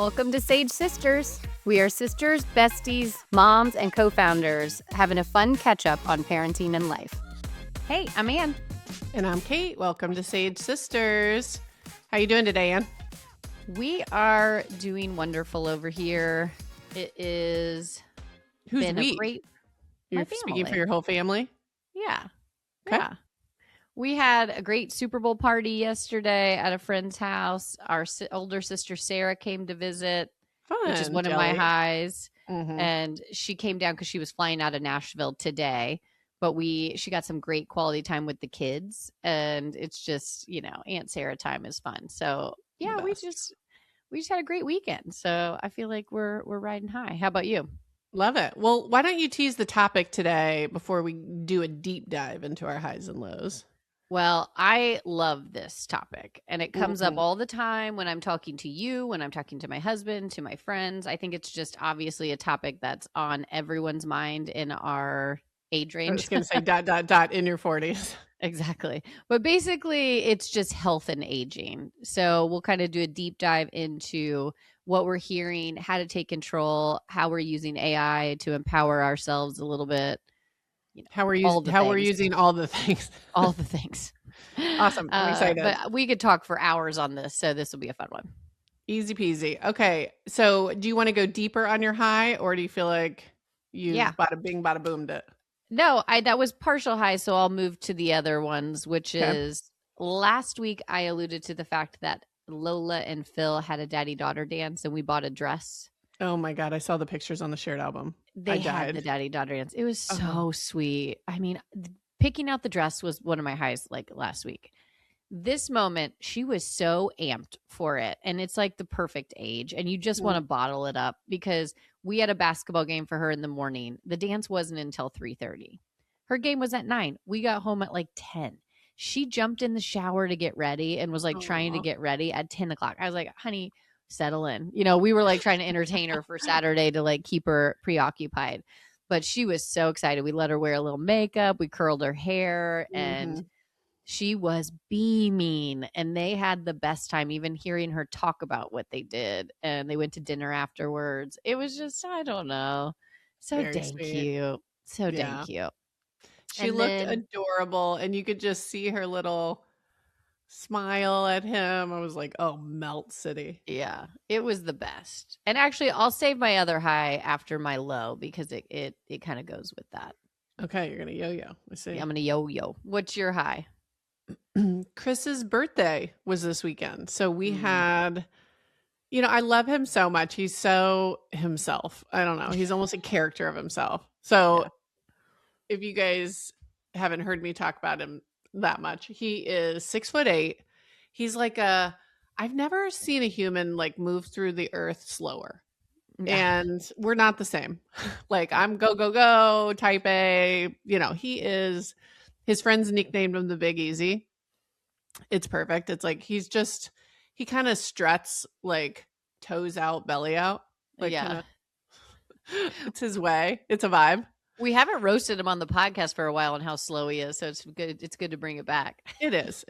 Welcome to Sage Sisters. We are sisters, besties, moms, and co-founders having a fun catch-up on parenting and life. Hey, I'm Ann. And I'm Kate. Welcome to Sage Sisters. How you doing today, Ann? We are doing wonderful over here. It is Who's been we? a great... You're speaking for your whole family? Yeah. Okay. Yeah. We had a great Super Bowl party yesterday at a friend's house. Our older sister Sarah came to visit, Fun. which is one Jelly. of my highs. Mm-hmm. And she came down because she was flying out of Nashville today. But she got some great quality time with the kids. And it's just, Aunt Sarah time is fun. So yeah, we just had a great weekend. So I feel like we're riding high. How about you? Love it. Well, why don't you tease the topic today before we do a deep dive into our highs and lows? Well, I love this topic, and it comes up all the time when I'm talking to you, when I'm talking to my husband, to my friends. I think it's just obviously a topic that's on everyone's mind in our age range. I was going to say ... in your 40s. Exactly. But basically, it's just health and aging. So we'll kind of do a deep dive into what we're hearing, how to take control, how we're using AI to empower ourselves a little bit. How we're using all the things. All the things. Awesome. I'm excited. But we could talk for hours on this, so this will be a fun one. Easy peasy. Okay. So do you want to go deeper on your high, or do you feel like you bada bing, bada boomed it? No, that was partial high, so I'll move to the other ones, which is last week I alluded to the fact that Lola and Phil had a daddy-daughter dance, and we bought a dress. Oh my God, I saw the pictures on the shared album. They had the daddy-daughter dance. It was so sweet. I mean, picking out the dress was one of my highs last week. This moment, she was so amped for it. And it's like the perfect age. And you just want to bottle it up because we had a basketball game for her in the morning. The dance wasn't until 3:30. Her game was at 9. We got home at 10. She jumped in the shower to get ready and was trying to get ready at 10 o'clock. I was like, honey, settle in. We were trying to entertain her for Saturday to keep her preoccupied. But she was so excited. We let her wear a little makeup. We curled her hair and she was beaming, and they had the best time, even hearing her talk about what they did. And they went to dinner afterwards. It was just, I don't know. So Very dang sweet. cute. So dang cute. She looked adorable, and you could just see her little smile at him. I was like, oh, melt city. Yeah, it was the best. And actually, I'll save my other high after my low because it kind of goes with that. Okay, you're gonna yo-yo. I see. Yeah, I'm gonna yo-yo. What's your high? Chris's birthday was this weekend, so we had. I love him so much. He's so himself. I don't know. He's almost a character of himself. So if you guys haven't heard me talk about him that much, he is 6'8". He's I've never seen a human move through the earth slower. And we're not the same. I'm go, type A. He is, his friends nicknamed him the Big Easy. It's perfect. It's he kind of struts toes out, belly out. It's his way. It's a vibe. We haven't roasted him on the podcast for a while on how slow he is, so it's good. It's good to bring it back. It is.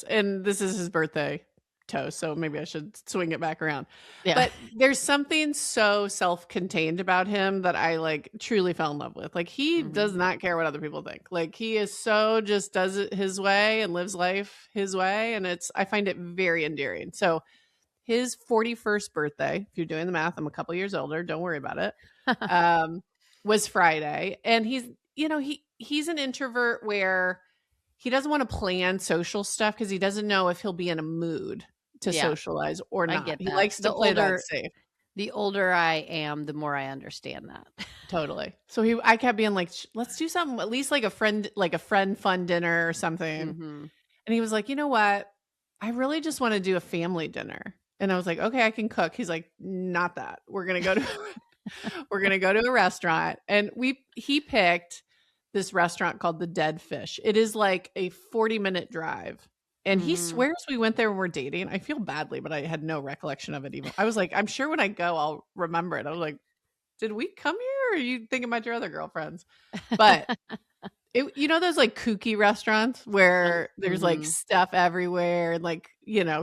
And this is his birthday toast, so maybe I should swing it back around. Yeah. But there's something so self-contained about him that I truly fell in love with. He does not care what other people think. He is so just does it his way and lives life his way, and I find it very endearing. So his 41st birthday, if you're doing the math, I'm a couple years older, don't worry about it. Was Friday, and he's an introvert where he doesn't want to plan social stuff because he doesn't know if he'll be in a mood to socialize or not. He likes to play that safe. The older I am, the more I understand that. Totally. So I kept being let's do something, at least a friend fun dinner or something. And he was like, you know what? I really just want to do a family dinner. And I was like, okay, I can cook. He's like, not that. We're gonna go to a restaurant, and he picked this restaurant called the Dead Fish. It is a 40-minute drive. And he swears we went there when we're dating. I feel badly, but I had no recollection of it even. I was like, I'm sure when I go, I'll remember it. I was like, did we come here? Or are you thinking about your other girlfriends? But those kooky restaurants where there's stuff everywhere and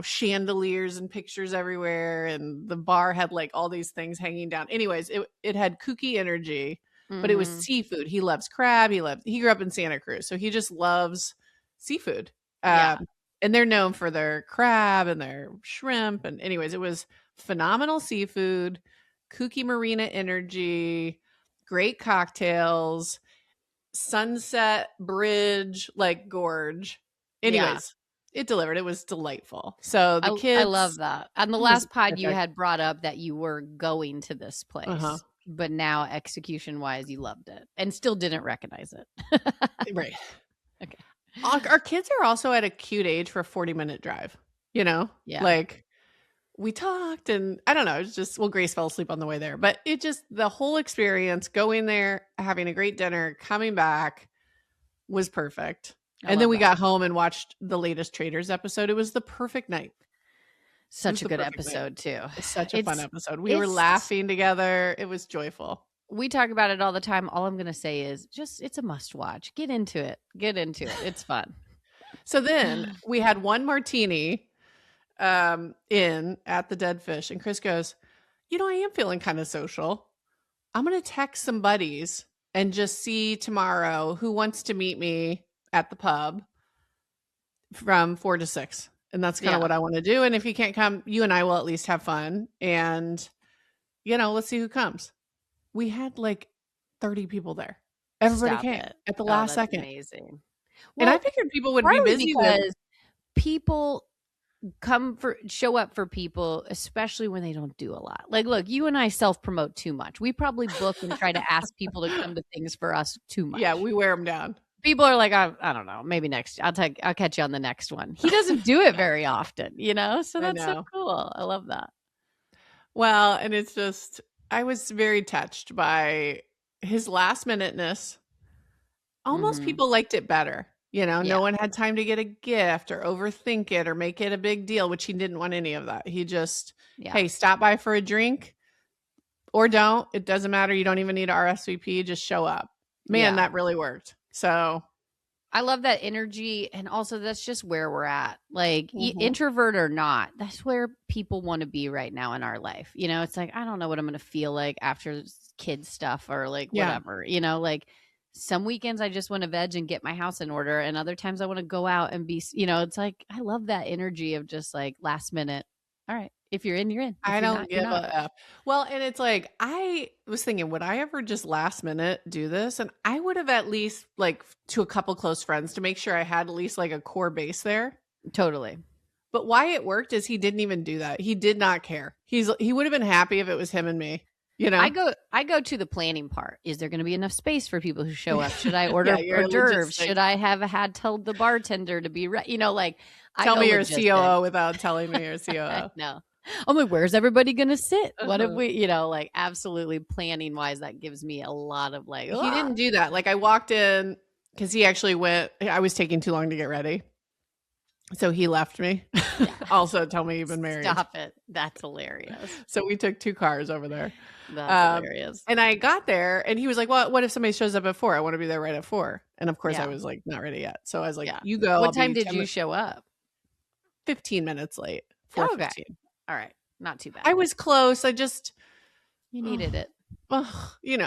chandeliers and pictures everywhere. And the bar had like all these things hanging down. Anyways, it had kooky energy, but it was seafood. He loves crab. He grew up in Santa Cruz. So he just loves seafood. Yeah. And they're known for their crab and their shrimp. And anyways, it was phenomenal seafood, kooky marina energy, great cocktails, Sunset Bridge, like gorge. Anyways, it delivered. It was delightful. So the kids, I love that. On the last pod, you had brought up that you were going to this place, but now execution wise, you loved it and still didn't recognize it. Right. Okay. Our kids are also at a cute age for a 40-minute drive, Yeah. Like we talked and I don't know, it's just, Grace fell asleep on the way there, but the whole experience going there, having a great dinner, coming back was perfect. And then we got home and watched the latest Traders episode. It was the perfect night. Such a good episode too. It's such a fun episode. We were laughing together. It was joyful. We talk about it all the time. All I'm going to say is it's a must watch. Get into it. It's fun. So then we had one martini in at the Dead Fish, and Chris goes, I am feeling kind of social. I'm going to text some buddies and just see tomorrow who wants to meet me at the pub from 4 to 6. And that's kind of what I want to do. And if you can't come, you and I will at least have fun. And, let's see who comes. We had like 30 people there. Everybody came at the last second. Amazing. Well, and I figured people would be busy because people show up for people, especially when they don't do a lot. Like, look, you and I self-promote too much. We probably book and try to ask people to come to things for us too much. Yeah, we wear them down. People are like, I don't know, maybe next. I'll catch you on the next one. He doesn't do it very often, So that's so cool. I love that. Well, and it's just, I was very touched by his last minuteness. Almost people liked it better. No one had time to get a gift or overthink it or make it a big deal, which he didn't want any of that. He just, hey, stop by for a drink or don't. It doesn't matter. You don't even need to RSVP. Just show up. Man, that really worked. So I love that energy. And also that's just where we're at. Like introvert or not, that's where people want to be right now in our life. It's like, I don't know what I'm going to feel like after kids stuff or like whatever, like some weekends I just want to veg and get my house in order. And other times I want to go out and be, it's like, I love that energy of just like last minute. All right. If you're in, you're in. If I don't give a F. Well, and it's like, I was thinking, would I ever just last minute do this? And I would have at least like to a couple close friends to make sure I had at least like a core base there. Totally. But why it worked is he didn't even do that. He did not care. He would have been happy if it was him and me. I go to the planning part. Is there going to be enough space for people who show up? Should I order hors d'oeuvres? Should I had told the bartender to be ready? Tell me you're a COO without telling me you're a COO. No. I'm like, where's everybody going to sit? What if we, like absolutely planning wise, that gives me a lot of like, He didn't do that. Like I walked in because he actually I was taking too long to get ready. So he left me. Yeah. Also, tell me you've been married. Stop it. That's hilarious. So we took 2 cars over there. That's hilarious. And I got there and he was like, well, what if somebody shows up at 4? I want to be there right at 4. And of course I was like, not ready yet. So I was like, you go. What time did you show up? 15 minutes late. 4:15. Okay. All right. Not too bad. I was close. You needed it. Was doing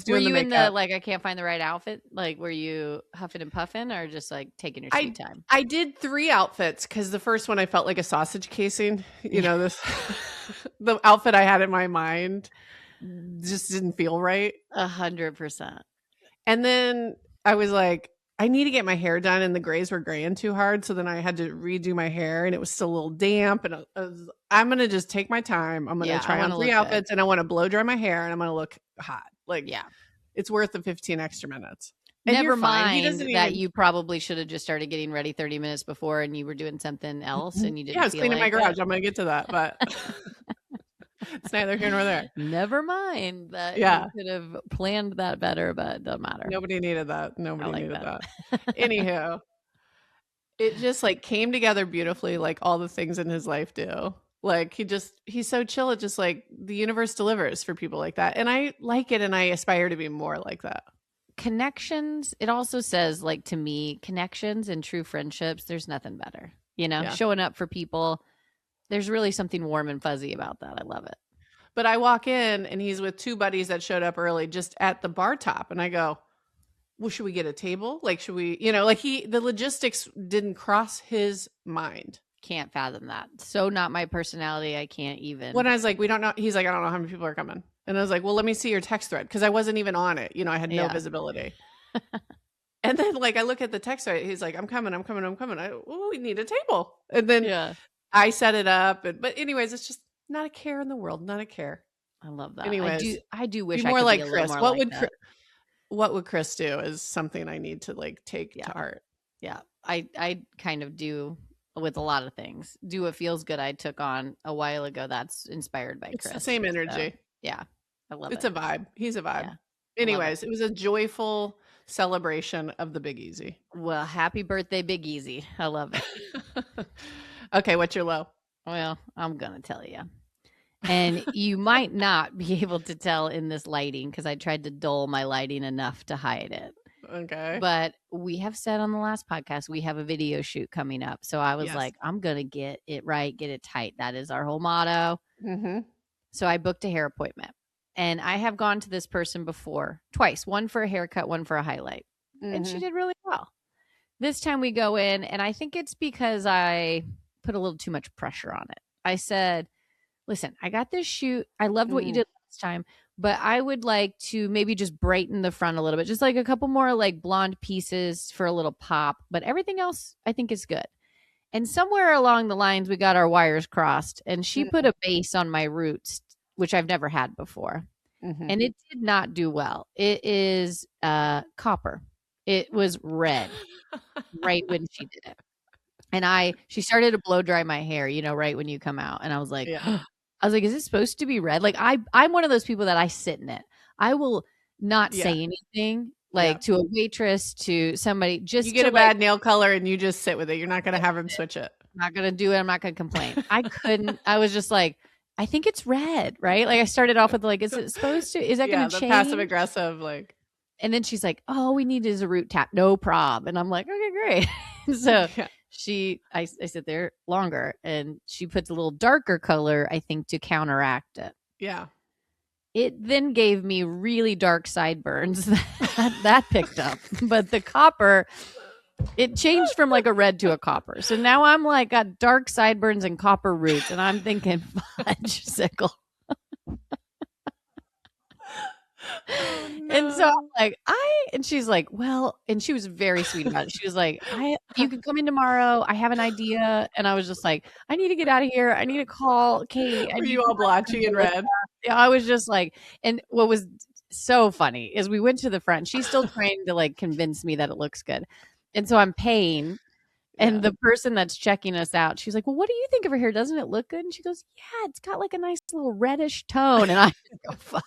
Were you the in the like I can't find the right outfit? Like were you huffing and puffing or just like taking your sweet time? I did 3 outfits because the first one I felt like a sausage casing. The outfit I had in my mind just didn't feel right. 100%. And then I was like, I need to get my hair done, and the grays were graying too hard. So then I had to redo my hair, and it was still a little damp. And I'm going to just take my time. I'm going to try on 3 outfits, and I want to blow dry my hair, and I'm going to look hot. Like, it's worth the 15 extra minutes. And never mind that you probably should have just started getting ready 30 minutes before, and you were doing something else, and you didn't. Yeah, I was cleaning my garage. I'm going to get to that, but it's neither here nor there. Never mind that you could have planned that better, but it doesn't matter. Nobody needed that. Nobody needed that. Anywho, it just like came together beautifully, like all the things in his life do. Like he's so chill. It just like the universe delivers for people like that. And I like it, and I aspire to be more like that. Connections. It also says, like, to me, connections and true friendships, there's nothing better. Yeah. showing up for people. There's really something warm and fuzzy about that. I love it. But I walk in and he's with 2 buddies that showed up early just at the bar top. And I go, well, should we get a table? Like, should we, like the logistics didn't cross his mind. Can't fathom that. So not my personality. I can't even. When I was like, we don't know. He's like, I don't know how many people are coming. And I was like, well, let me see your text thread. Cause I wasn't even on it. I had no visibility. And then like, I look at the text thread. He's like, I'm coming. We need a table. And then I set it up. But anyways, it's just not a care in the world. Not a care. I love that. Anyways, I do wish more I could like be a Chris. little more like that. What would Chris do is something I need to like take to heart. Yeah. I kind of do with a lot of things. Do what feels good I took on a while ago. That's inspired by Chris. It's the same energy. So, yeah. I love It's a vibe. He's a vibe. Yeah. Anyways, it was a joyful celebration of the Big Easy. Well, happy birthday, Big Easy. I love it. Okay, what's your low? Well, I'm going to tell you. And you might not be able to tell in this lighting because I tried to dull my lighting enough to hide it. Okay. But we have said on the last podcast, we have a video shoot coming up. So I was like, I'm going to get it right, get it tight. That is our whole motto. Mm-hmm. So I booked a hair appointment. And I have gone to this person before, twice, one for a haircut, one for a highlight. Mm-hmm. And she did really well. This time we go in, and I think it's because I put a little too much pressure on it. I said, listen, I got this shoot. I loved what you did last time, but I would like to maybe just brighten the front a little bit. Just like a couple more like blonde pieces for a little pop, but everything else I think is good. And somewhere along the lines, we got our wires crossed, and she put a base on my roots, which I've never had before. Mm-hmm. And it did not do well. It is copper. It was red right when she did it. And she started to blow dry my hair, right when you come out. And I was like, is it supposed to be red? Like I'm one of those people that I sit in it. I will not say anything to a waitress, to somebody. Just you get a bad nail color and you just sit with it. You're not going to have him switch it. I'm not going to do it. I'm not going to complain. I couldn't. I was just like, I think it's red, right? Like I started off with like, is it supposed to? Is that going to change? Passive aggressive, like. And then she's like, all we need is a root tap, no prob. And I'm like, okay, great. So I sit there longer, and she puts a little darker color, I think, to counteract it. Yeah. It then gave me really dark sideburns that picked up, but the copper, it changed from like a red to a copper. So now I'm like got dark sideburns and copper roots, and I'm thinking fudge sickle. Oh, no. And so I'm like, and she's like, well, and she was very sweet about it. She was like, you can come in tomorrow. I have an idea. And I was just like, I need to get out of here. I need to call Kate. Were you all blotchy and red? Yeah, I was just like, and what was so funny is we went to the front. She's still trying to like convince me that it looks good. And so I'm paying. And the person that's checking us out, she's like, well, what do you think of her hair? Doesn't it look good? And she goes, yeah, it's got like a nice little reddish tone. And I go, fuck.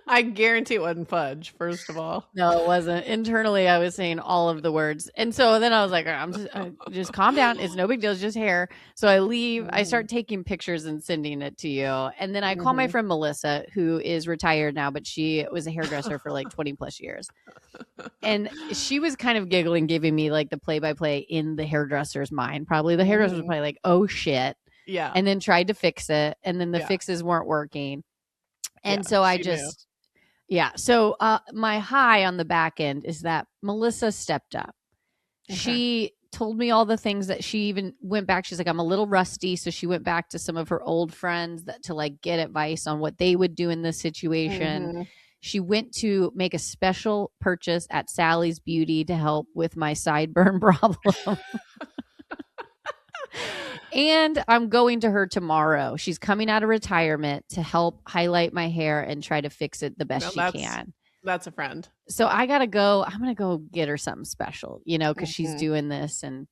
I guarantee it wasn't fudge, first of all. No, it wasn't. Internally, I was saying all of the words. And so then I was like, I'm just calm down. It's no big deal. It's just hair. So I leave. I start taking pictures and sending it to you. And then I call my friend Melissa, who is retired now, but she was a hairdresser for like 20 plus years. And she was kind of giggling, giving me like the play-by-play in the hairdresser's mind. Probably the hairdresser was probably like, oh, shit. Yeah. And then tried to fix it. And then the fixes weren't working. And so I just, So my high on the back end is that Melissa stepped up. Okay. She told me all the things that she even went back. She's like, I'm a little rusty. So she went back to some of her old friends to like get advice on what they would do in this situation. Mm-hmm. She went to make a special purchase at Sally's Beauty to help with my sideburn problem. And I'm going to her tomorrow. She's coming out of retirement to help highlight my hair and try to fix it the best she can. That's a friend. So I got to go. I'm going to go get her something special, because she's doing this. And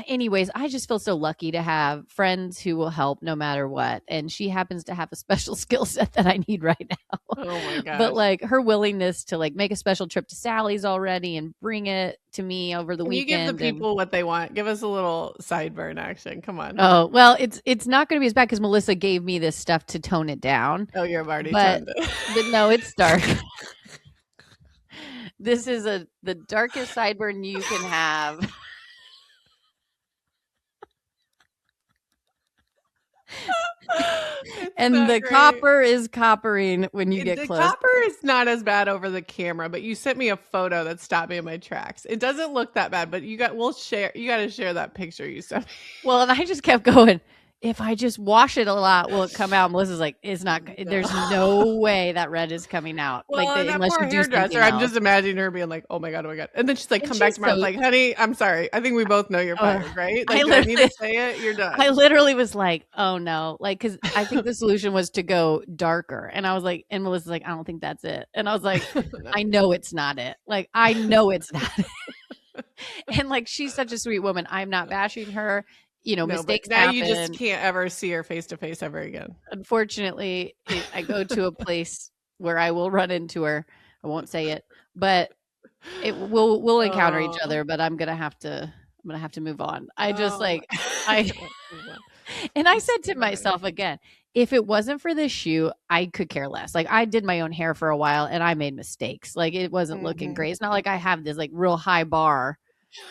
anyways, I just feel so lucky to have friends who will help no matter what. And she happens to have a special skill set that I need right now. Oh my gosh. But like her willingness to like make a special trip to Sally's already and bring it to me over the weekend. You give the people what they want. Give us a little sideburn action. Come on. Oh, well, it's not going to be as bad because Melissa gave me this stuff to tone it down. Oh, you've already toned it. But no, it's dark. This is the darkest sideburn you can have. And the great. copper is coppering when you get The close. copper is not as bad over the camera, but you sent me a photo that stopped me in my tracks. It doesn't look that bad, but we'll share. You got to share that picture you sent me. Well, and I just kept going. If I just wash it a lot, will it come out? Melissa's like, it's not. There's no way that red is coming out. Well, like and that unless poor you do hairdresser, something I'm else. just imagining her being like, "Oh my god, oh my god," and then she's like, And "Come back she's tomorrow." I was so- like, "Honey, I'm sorry. I think we both know you're fired, right? Like, do I need to say it? You're done." I literally was like, oh no, like, because I think the solution was to go darker, and I was like, and Melissa's like, I don't think that's it, and I was like, No. I know it's not it. Like, I know it's not it. And like, she's such a sweet woman. I'm not bashing her. No, mistakes now happen. you just can't ever see her face to face ever again. Unfortunately, I go to a place where I will run into her. I won't say it, but we'll encounter each other. But I'm gonna have to move on. I just and I said to myself again, if it wasn't for this shoe, I could care less. Like, I did my own hair for a while and I made mistakes. Like, it wasn't looking great. It's not like I have this like real high bar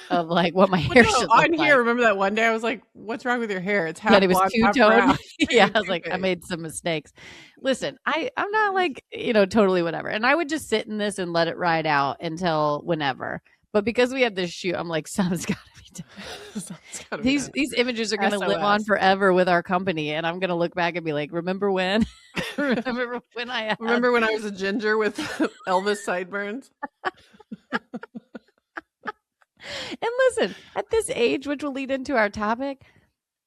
of like what my hair should look on here. Remember that one day I was like, "What's wrong with your hair? It's half it was blonde, half two-tone." brown." Yeah, I was like, I made some mistakes. Listen, I'm not like, totally whatever. And I would just sit in this and let it ride out until whenever. But because we have this shoot, I'm like, something's got to be done. These images are going to live on forever with our company, and I'm going to look back and be like, remember when? remember when I was a ginger with Elvis sideburns? And listen, at this age, which will lead into our topic,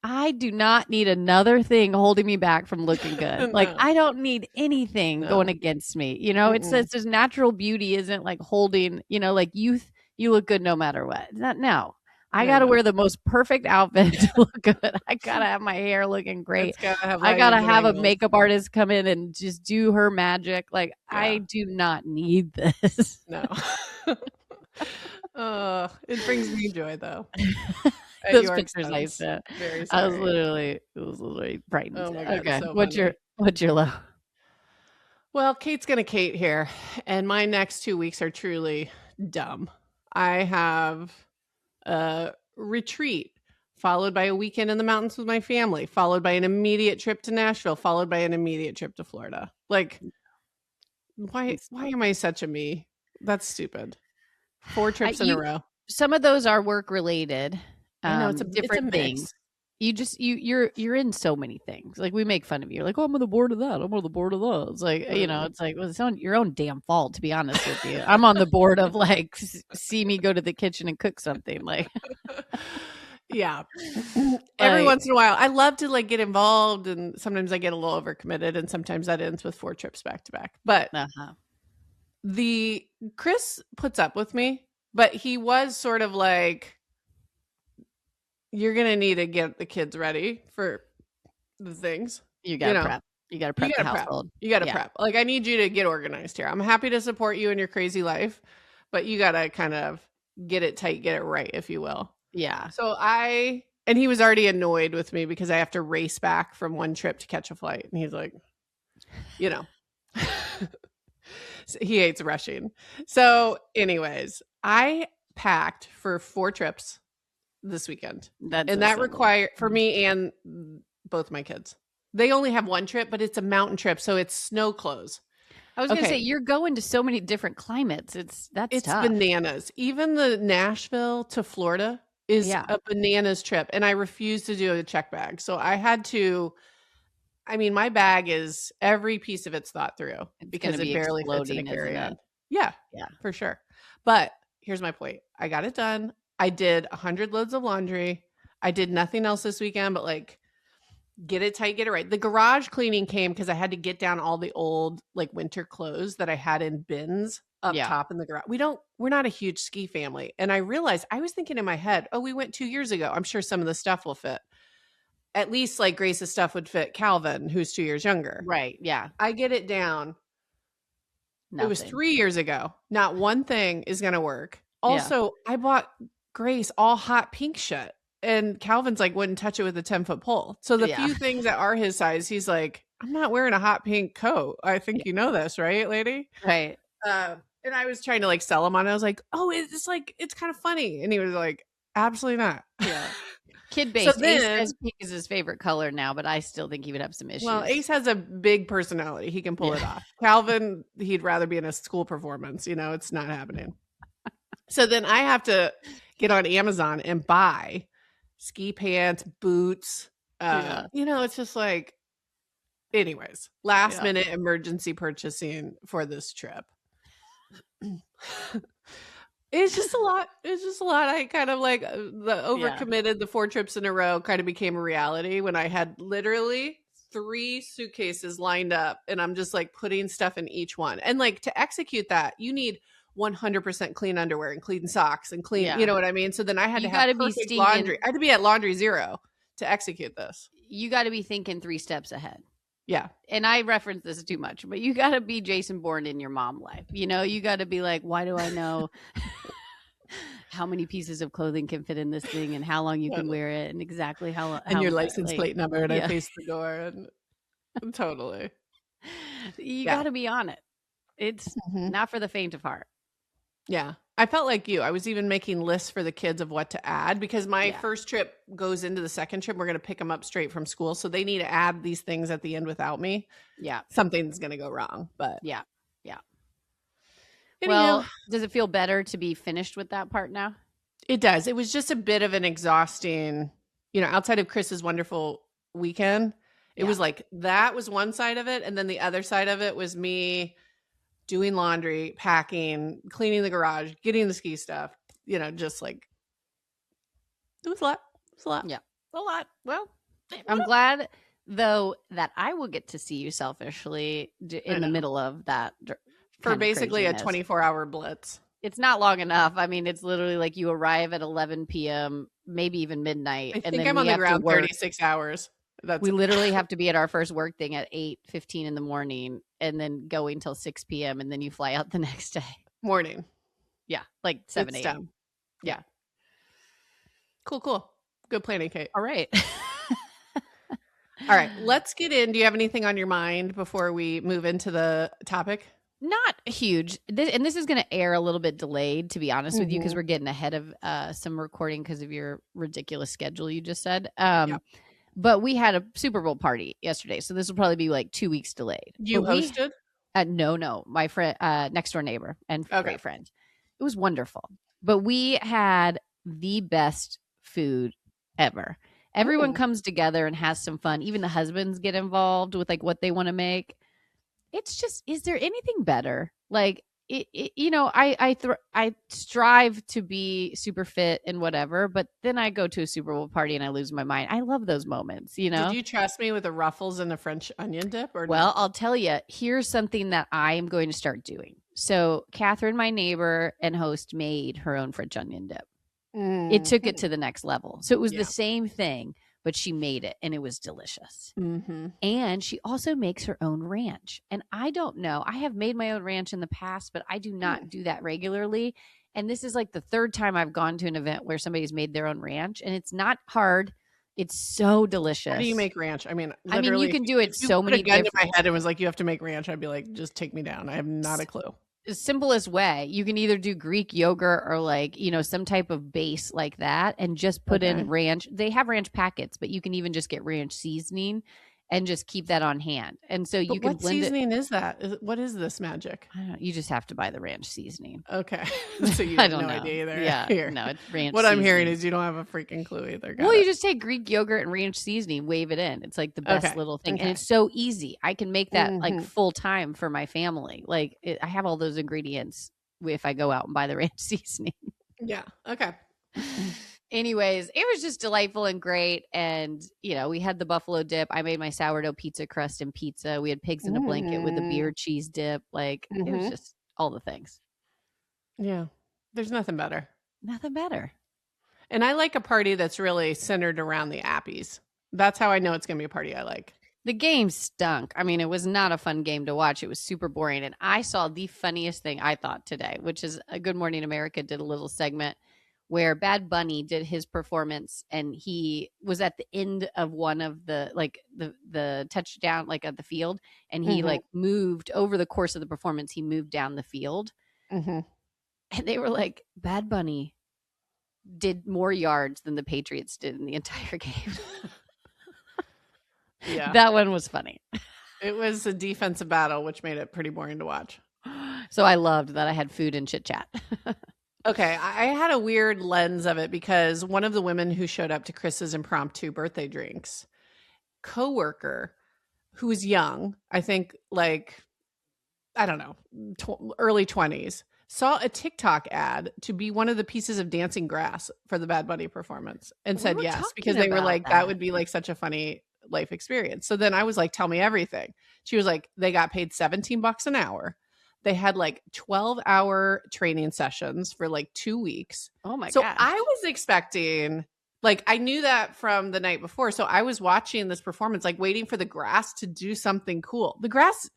I do not need another thing holding me back from looking good. No. Like, I don't need anything going against me. It's just natural beauty isn't like holding, like youth, you look good no matter what. No. I got to wear the most perfect outfit to look good. I got to have my hair looking great. I got to have a makeup artist come in and just do her magic. Like, I do not need this. No. It brings me joy though. Those pictures I sent. I was literally frightened. Oh my God, okay. So what's your low? Well, Kate's gonna Kate here, and my next 2 weeks are truly dumb. I have a retreat, followed by a weekend in the mountains with my family, followed by an immediate trip to Nashville, followed by an immediate trip to Florida. Like, why am I such a me? That's stupid. 4 trips in a row. Some of those are work related. I know it's different things. You're in so many things. Like, we make fun of you. Like, oh, I'm on the board of that. I'm on the board of that. It's like, it's like, well, it's your own damn fault, to be honest with you. I'm on the board of like, see me go to the kitchen and cook something. Like, yeah. Every once in a while, I love to like get involved, and sometimes I get a little overcommitted, and sometimes that ends with 4 trips back to back. But Chris puts up with me, but he was sort of like, you're going to need to get the kids ready for the things. You got to prep. You got to prep the household. You got to prep. Like, I need you to get organized here. I'm happy to support you in your crazy life, but you got to kind of get it tight, get it right, if you will. Yeah. So and he was already annoyed with me because I have to race back from one trip to catch a flight. And he's like, he hates rushing. So anyways, I packed for 4 trips this weekend. That required for me and both my kids. They only have 1 trip, but it's a mountain trip, so it's snow clothes. I was going to say, you're going to so many different climates. It's tough. Bananas. Even the Nashville to Florida is a bananas trip, and I refuse to do a check bag. So I had to. I mean, my bag is every piece of it's thought through because it barely fits in a carry-on. Yeah, for sure. But here's my point. I got it done. I did 100 loads of laundry. I did nothing else this weekend, but like, get it tight, get it right. The garage cleaning came because I had to get down all the old like winter clothes that I had in bins up top in the garage. We're not a huge ski family. And I realized, I was thinking in my head, we went 2 years ago. I'm sure some of the stuff will fit. At least like Grace's stuff would fit Calvin, who's 2 years younger. Right. Yeah. I get it down. Nothing. It was 3 years ago. Not one thing is going to work. Also, I bought Grace all hot pink shit, and Calvin's like, wouldn't touch it with a 10-foot pole. So the few things that are his size, he's like, I'm not wearing a hot pink coat. I think you know this, right, lady? Right. And I was trying to like sell him on it. I was like, it's kind of funny. And he was like, absolutely not. Yeah. Kid So based. Ace then, says pink is his favorite color now, but I still think he would have some well, issues. Ace has a big personality. He can pull it off. Calvin, he'd rather be in a school performance. It's not happening. So then I have to get on Amazon and buy ski pants, boots. It's just like, anyways, last minute emergency purchasing for this trip. It's just a lot. I kind of like the overcommitted, the 4 trips in a row kind of became a reality when I had literally 3 suitcases lined up and I'm just like putting stuff in each one. And like to execute that, you need 100% clean underwear and clean socks and clean, you know what I mean? So then I had to have perfect laundry. I had to be at laundry zero to execute this. You got to be thinking 3 steps ahead. Yeah. And I reference this too much, but you got to be Jason Bourne in your mom life. You got to be like, why do I know how many pieces of clothing can fit in this thing and how long you can wear it and exactly how and your license plate number and I face the door and totally. You got to be on it. It's not for the faint of heart. Yeah. I felt like you. I was even making lists for the kids of what to add because my first trip goes into the second trip. We're going to pick them up straight from school. So they need to add these things at the end without me. Yeah. Something's going to go wrong, but yeah. Anyhow, well, does it feel better to be finished with that part now? It does. It was just a bit of an exhausting, outside of Chris's wonderful weekend. It was like, that was one side of it. And then the other side of it was me doing laundry, packing, cleaning the garage, getting the ski stuff, just like, it was a lot. Yeah. A lot. Well, I'm glad though that I will get to see you selfishly in the middle of that. For basically a 24-hour blitz. It's not long enough. I mean, it's literally like you arrive at 11 p.m., maybe even midnight. I think I'm on the ground 36 hours. We literally have to be at our first work thing at 8:15 in the morning and then going till 6 p.m. and then you fly out the next day. Morning. Yeah, like 7 a.m. Yeah. Cool. Good planning, Kate. All right. All right, let's get in. Do you have anything on your mind before we move into the topic? Not huge. This is going to air a little bit delayed, to be honest with you, because we're getting ahead of some recording because of your ridiculous schedule you just said. But we had a Super Bowl party yesterday, so this will probably be like 2 weeks delayed. You hosted? No. My friend, next door neighbor and great friend. It was wonderful. But we had the best food ever. Everyone comes together and has some fun. Even the husbands get involved with like what they want to make. It's just, is there anything better? Like, I strive to be super fit and whatever, but then I go to a Super Bowl party and I lose my mind. I love those moments, Did you trust me with the Ruffles and the French onion dip? Well, I'll tell you, here's something that I am going to start doing. So Catherine, my neighbor and host, made her own French onion dip. It took it to the next level. So it was the same thing, but she made it and it was delicious. And she also makes her own ranch. And I don't know. I have made my own ranch in the past, but I do not do that regularly. And this is like the 3rd time I've gone to an event where somebody's made their own ranch. And it's not hard. It's so delicious. How do you make ranch? I mean, you can do it so many different. If you put a gun to my head and was like, you have to make ranch, I'd be like, just take me down. I have not a clue. Simplest way, you can either do Greek yogurt or like, some type of base like that and just put in ranch. They have ranch packets, but you can even just get ranch seasoning and just keep that on hand. And so you can blend it. What seasoning is that? What is this magic? I don't know. You just have to buy the ranch seasoning. Okay. So you have no idea either. Yeah. No, it's ranch What seasoning. I'm hearing is you don't have a freaking clue either. You just take Greek yogurt and ranch seasoning, wave it in. It's like the best little thing. And it's so easy. I can make that like full time for my family. Like I have all those ingredients if I go out and buy the ranch seasoning. Yeah. Okay. Anyways, it was just delightful and great. And, we had the buffalo dip. I made my sourdough pizza crust and pizza. We had pigs in a blanket with a beer cheese dip. Like, it was just all the things. Yeah. There's nothing better. Nothing better. And I like a party that's really centered around the appies. That's how I know it's going to be a party I like. The game stunk. I mean, it was not a fun game to watch. It was super boring. And I saw the funniest thing I thought today, which is Good Morning America did a little segment where Bad Bunny did his performance and he was at the end of one of the the touchdown like at the field and he like moved over the course of the performance. He moved down the field and they were like, Bad Bunny, did more yards than the Patriots did in the entire game. Yeah. That one was funny. It was a defensive battle, which made it pretty boring to watch. So I loved that I had food and chit chat. Okay, I had a weird lens of it because one of the women who showed up to Chris's impromptu birthday drinks, coworker, who was young, I think like, I don't know, early 20s, saw a TikTok ad to be one of the pieces of dancing grass for the Bad Bunny performance and said yes, because they were like, that would be like such a funny life experience. So then I was like, tell me everything. She was like, they got paid $17 an hour. They had like 12-hour training sessions for like 2 weeks. Oh my So gosh. I was expecting, like, I knew that from the night before. So I was watching this performance, like waiting for the grass to do something cool. The grass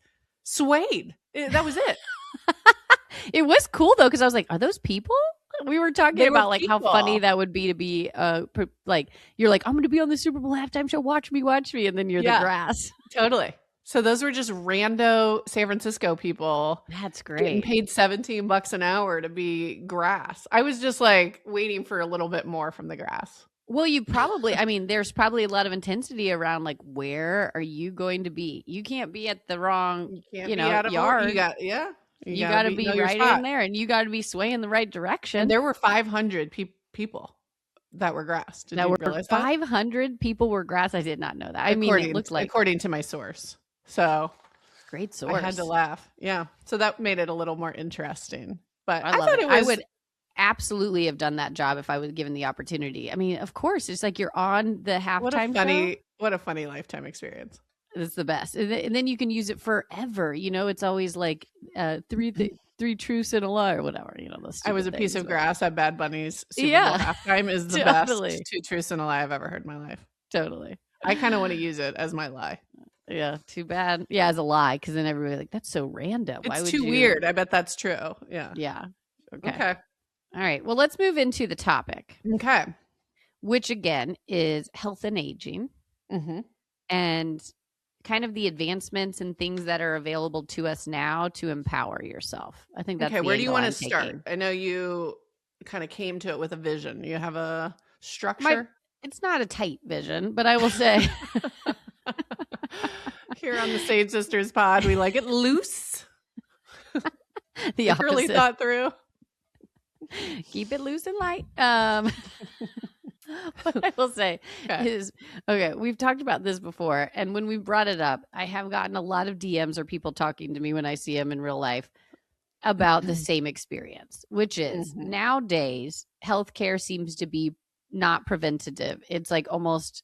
swayed. That was it. It was cool though, because I was like, are those people? We were talking about like how funny that would be to be like, you're like, I'm going to be on the Super Bowl halftime show. Watch me. And then you're the grass. Totally. So those were just rando San Francisco people. That's great. Getting paid $17 an hour to be grass. I was just like waiting for a little bit more from the grass. Well, you probably, I mean, there's probably a lot of intensity around like, where are you going to be? You can't be at the wrong, yard. You got to be right in there, and you got to be swaying the right direction. And there were 500 people that were grass. Did you realize 500 people were grass? I did not know that. I mean, it looked like, according to my source. So great source. I had to laugh. Yeah. So that made it a little more interesting. But I thought I would absolutely have done that job if I was given the opportunity. I mean, of course, it's like you're on the halftime show. What a funny lifetime experience. It's the best. And then you can use it forever. It's always like three truths and a lie or whatever. I was a piece of grass at Bad Bunny's Super Bowl halftime is the best 2 truths and a lie I've ever heard in my life. Totally. I kind of want to use it as my lie. Yeah, too bad. Yeah, as a lie, because then everybody's like, that's so random. It's too weird. I bet that's true. Yeah. Yeah. Okay. All right. Well, let's move into the topic. Okay. Which again is health and aging. Mm-hmm. And kind of the advancements and things that are available to us now to empower yourself. I think that's okay. Where do you want to start? I know you kind of came to it with a vision. You have a structure. It's not a tight vision, but I will say here on the Sage Sisters pod, we like it loose. The opposite. Really thought through. Keep it loose and light. What I will say is, we've talked about this before, and when we brought it up, I have gotten a lot of DMs or people talking to me when I see them in real life about the same experience, which is nowadays healthcare seems to be not preventative. It's like almost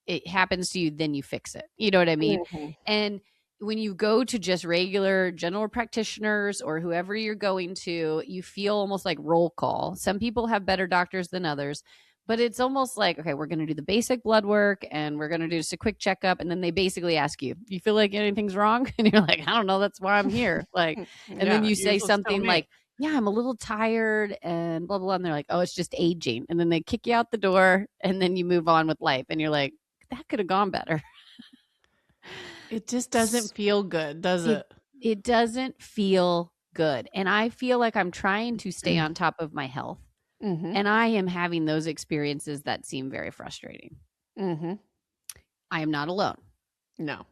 it happens to you, then you fix it. You know what I mean? Mm-hmm. And when you go to just regular general practitioners or whoever you're going to, you feel almost like roll call. Some people have better doctors than others, but it's almost like, okay, we're going to do the basic blood work and we're going to do just a quick checkup. And then they basically ask you, you feel like anything's wrong? And you're like, I don't know. That's why I'm here. Like, and then you say something like, yeah, I'm a little tired and blah, blah, blah. And they're like, oh, it's just aging. And then they kick you out the door and then you move on with life. And you're like, that could have gone better. It just doesn't feel good, does it? It doesn't feel good. And I feel like I'm trying to stay on top of my health. Mm-hmm. And I am having those experiences that seem very frustrating. Mm-hmm. I am not alone. No.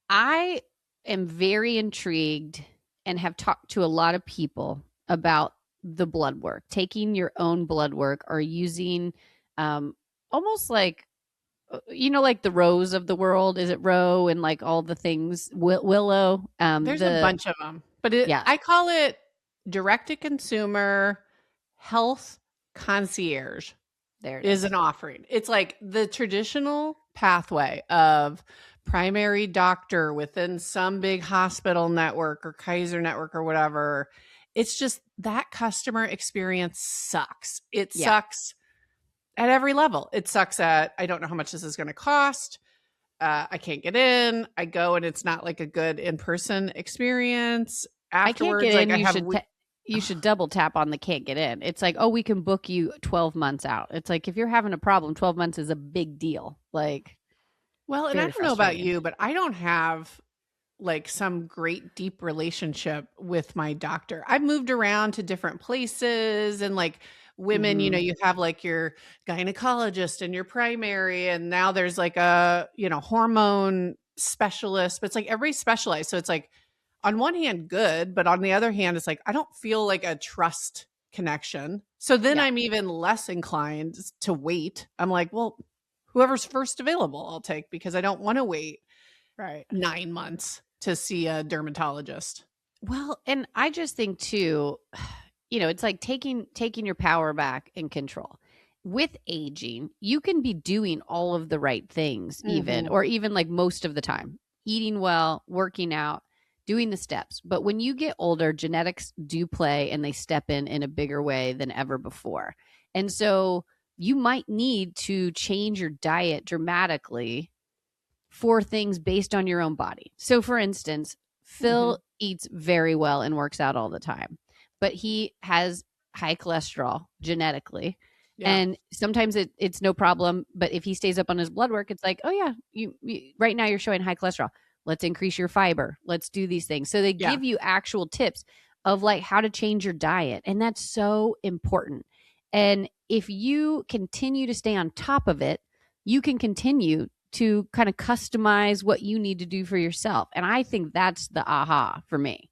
I am very intrigued and have talked to a lot of people about the blood work, taking your own blood work or using almost like, like the Roes of the world. Is it Roe and like all the things? Willow. There's a bunch of them. But I call it direct-to-consumer health concierge. There it is an offering. It's like the traditional pathway of primary doctor within some big hospital network or Kaiser network or whatever. It's just that customer experience sucks. It sucks at every level. It sucks at, I don't know how much this is going to cost. I can't get in. I go and it's not like a good in-person experience. Afterwards, I can't get in. You should double tap on the can't get in. It's like, oh, we can book you 12 months out. It's like, if you're having a problem, 12 months is a big deal. Like, well, and I don't know about you, but I don't have like some great deep relationship with my doctor. I've moved around to different places and like women, Mhm. you have like your gynecologist and your primary, and now there's like a, hormone specialist, but it's like every specialized. So it's like on one hand good, but on the other hand, it's like I don't feel like a trust connection. So then Yeah. I'm even less inclined to wait. I'm like, well, whoever's first available, I'll take, because I don't want to wait Right. 9 months to see a dermatologist. Well, and I just think too, it's like taking your power back and control. With aging, you can be doing all of the right things even, Mhm. or even like most of the time, eating well, working out, doing the steps. But when you get older, genetics do play and they step in a bigger way than ever before. And so you might need to change your diet dramatically for things based on your own body. So, for instance, Mhm. Phil eats very well and works out all the time, but he has high cholesterol genetically. Yeah. And sometimes it's no problem. But if he stays up on his blood work, it's like, oh, yeah, you right now you're showing high cholesterol. Let's increase your fiber. Let's do these things. So they Yeah. give you actual tips of like how to change your diet. And that's so important. And if you continue to stay on top of it, you can continue to kind of customize what you need to do for yourself. And I think that's the aha for me.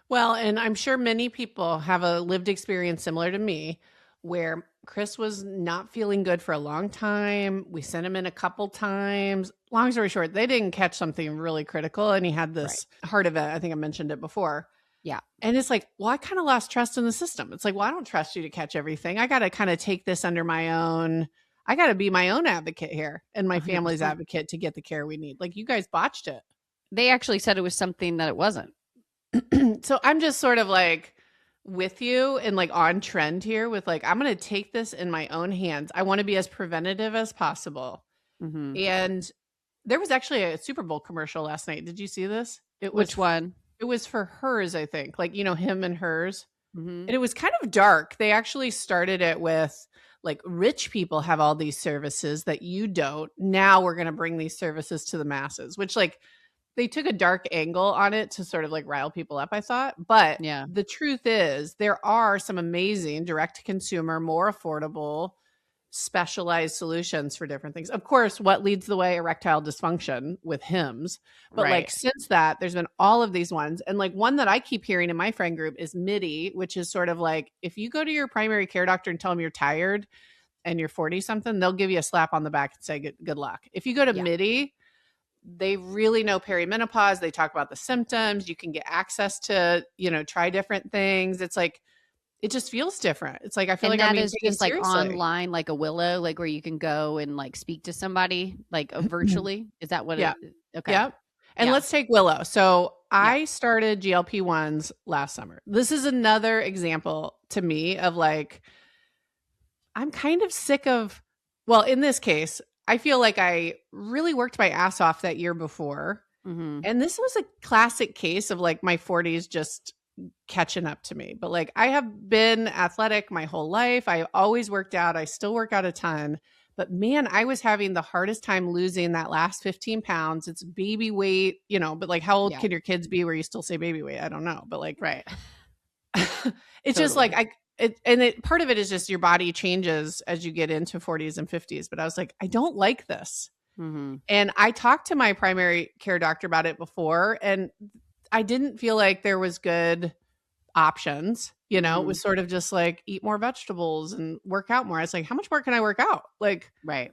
Well, and I'm sure many people have a lived experience similar to me where Chris was not feeling good for a long time. We sent him in a couple times. Long story short, they didn't catch something really critical, and he had Right. this heart event. I think I mentioned it before. Yeah. And it's like, well, I kind of lost trust in the system. It's like, well, I don't trust you to catch everything. I got to kind of take this under my own. I got to be my own advocate here and my family's 100%. advocate to get the care we need. Like, you guys botched it. They actually said it was something that it wasn't. So I'm just sort of like with you and like on trend here with like, I'm going to take this in my own hands. I want to be as preventative as possible. Mm-hmm. And there was actually a Super Bowl commercial last night. Did you see this? Which one? It was for hers, I think, like, him and hers. Mm-hmm. And it was kind of dark. They actually started it with like rich people have all these services that you don't. Now we're going to bring these services to the masses, which like they took a dark angle on it to sort of like rile people up, I thought. But Yeah. the truth is there are some amazing direct to consumer, more affordable, specialized solutions for different things. Of course, what leads the way? Erectile dysfunction with Hims. But like Right. since that, there's been all of these ones. And like one that I keep hearing in my friend group is MIDI, which is sort of like if you go to your primary care doctor and tell them you're tired and you're 40 something, they'll give you a slap on the back and say good luck. If you go to Yeah. MIDI, they really know perimenopause. They talk about the symptoms. You can get access to, try different things. It's like it just feels different. It's like I feel And like I'm that being is taken just like seriously. online, like a Willow, like where you can go and like speak to somebody like virtually. Is that what Yeah. it? Okay. Yep. And Yeah. let's take Willow. So Yeah. I started GLP-1s last summer. This is another example to me of like, I'm kind of sick of, well, in this case, I feel like I really worked my ass off that year before. Mm-hmm. And this was a classic case of like my 40s just catching up to me. But like I have been athletic my whole life. I always worked out. I still work out a ton. But man, I was having the hardest time losing that last 15 pounds. It's baby weight, but like how old Yeah. can your kids be where you still say baby weight? I don't know. But like Right. it's just like Totally. part of it is just your body changes as you get into 40s and 50s. But I was like, I don't like this. Mm-hmm. And I talked to my primary care doctor about it before, and I didn't feel like there was good options. It Mm-hmm. was sort of just like eat more vegetables and work out more. It's like, how much more can I work out? Like, Right.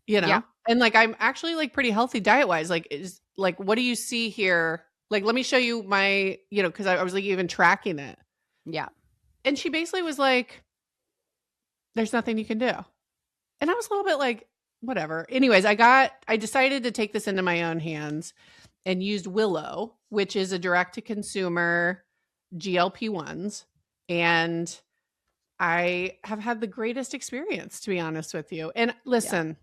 Yeah. and like I'm actually like pretty healthy diet wise. Like, is like, what do you see here? Like, let me show you my, because I was like even tracking it. Yeah. And she basically was like, there's nothing you can do. And I was a little bit like, whatever. Anyways, I decided to take this into my own hands and used Willow, which is a direct to consumer GLP-1s. And I have had the greatest experience, to be honest with you. And listen,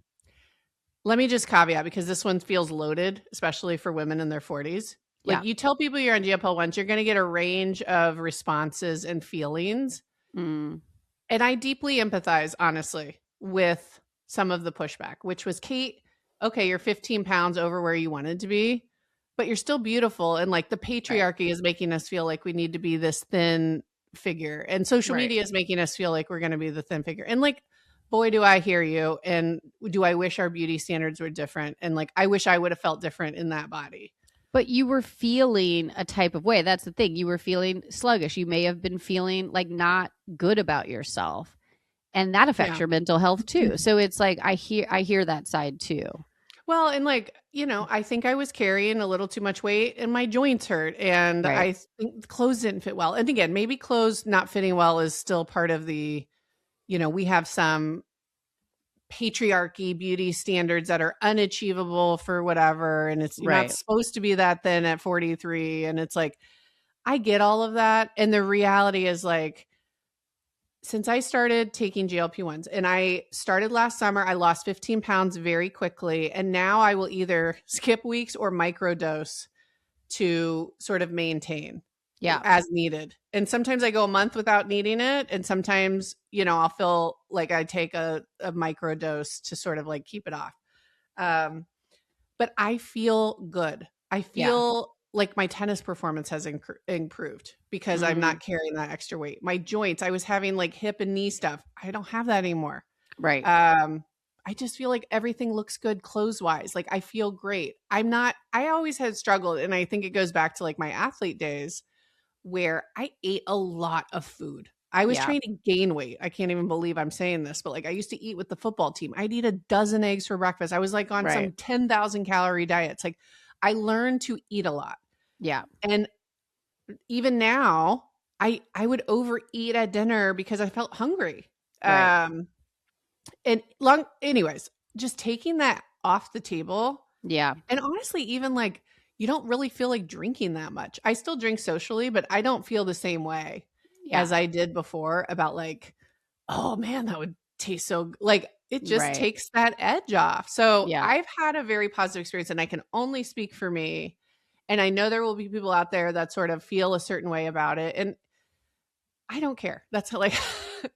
let me just caveat because this one feels loaded, especially for women in their 40s. Like Yeah. you tell people you're on GLP-1s, you're going to get a range of responses and feelings. Mm. And I deeply empathize, honestly, with some of the pushback, which was, Kate, okay, you're 15 pounds over where you wanted to be, but you're still beautiful. And like the patriarchy is making us feel like we need to be this thin, figure. And social Right. media is making us feel like we're going to be the thin figure. And like, boy, do I hear you. And do I wish our beauty standards were different? And like, I wish I would have felt different in that body. But you were feeling a type of way. That's the thing. You were feeling sluggish. You may have been feeling like not good about yourself. And that affects Yeah. your mental health too. So it's like I hear that side too. Well, and like, you know, I think I was carrying a little too much weight and my joints hurt and Right. I think clothes didn't fit well. And again, maybe clothes not fitting well is still part of the, you know, we have some patriarchy beauty standards that are unachievable for whatever. And it's, you're not Right. supposed to be that thin at 43. And it's like, I get all of that. And the reality is like, since I started taking GLP-1s and I started last summer, I lost 15 pounds very quickly. And now I will either skip weeks or microdose to sort of maintain as needed. And sometimes I go a month without needing it. And sometimes, you know, I'll feel like I take a microdose to sort of like keep it off. But I feel good. I feel like my tennis performance has improved because I'm not carrying that extra weight. My joints, I was having like hip and knee stuff. I don't have that anymore. Right. I just feel like everything looks good clothes wise. Like I feel great. I always had struggled. And I think it goes back to like my athlete days where I ate a lot of food. I was trying to gain weight. I can't even believe I'm saying this, but like I used to eat with the football team. I'd eat a dozen eggs for breakfast. I was like on some 10,000 calorie diets. Like I learned to eat a lot. Yeah. And even now I would overeat at dinner because I felt hungry. Right. Anyways, just taking that off the table. Yeah. And honestly, even like, you don't really feel like drinking that much. I still drink socially, but I don't feel the same way as I did before about like, oh man, that would taste so like it just takes that edge off. So I've had a very positive experience and I can only speak for me. And I know there will be people out there that sort of feel a certain way about it. And I don't care. That's how, like,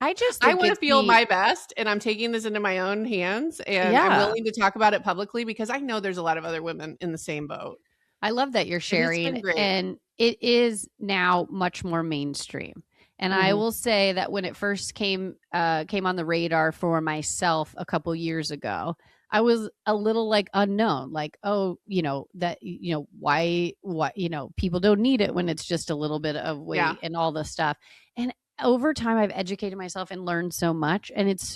I want to feel my best and I'm taking this into my own hands and I'm willing to talk about it publicly because I know there's a lot of other women in the same boat. I love that you're sharing, and it is now much more mainstream. And I will say that when it first came on the radar for myself a couple years ago, I was a little like unknown, like, oh, you know, that, you know, why, you know, people don't need it when it's just a little bit of weight and all this stuff. And over time, I've educated myself and learned so much, and it's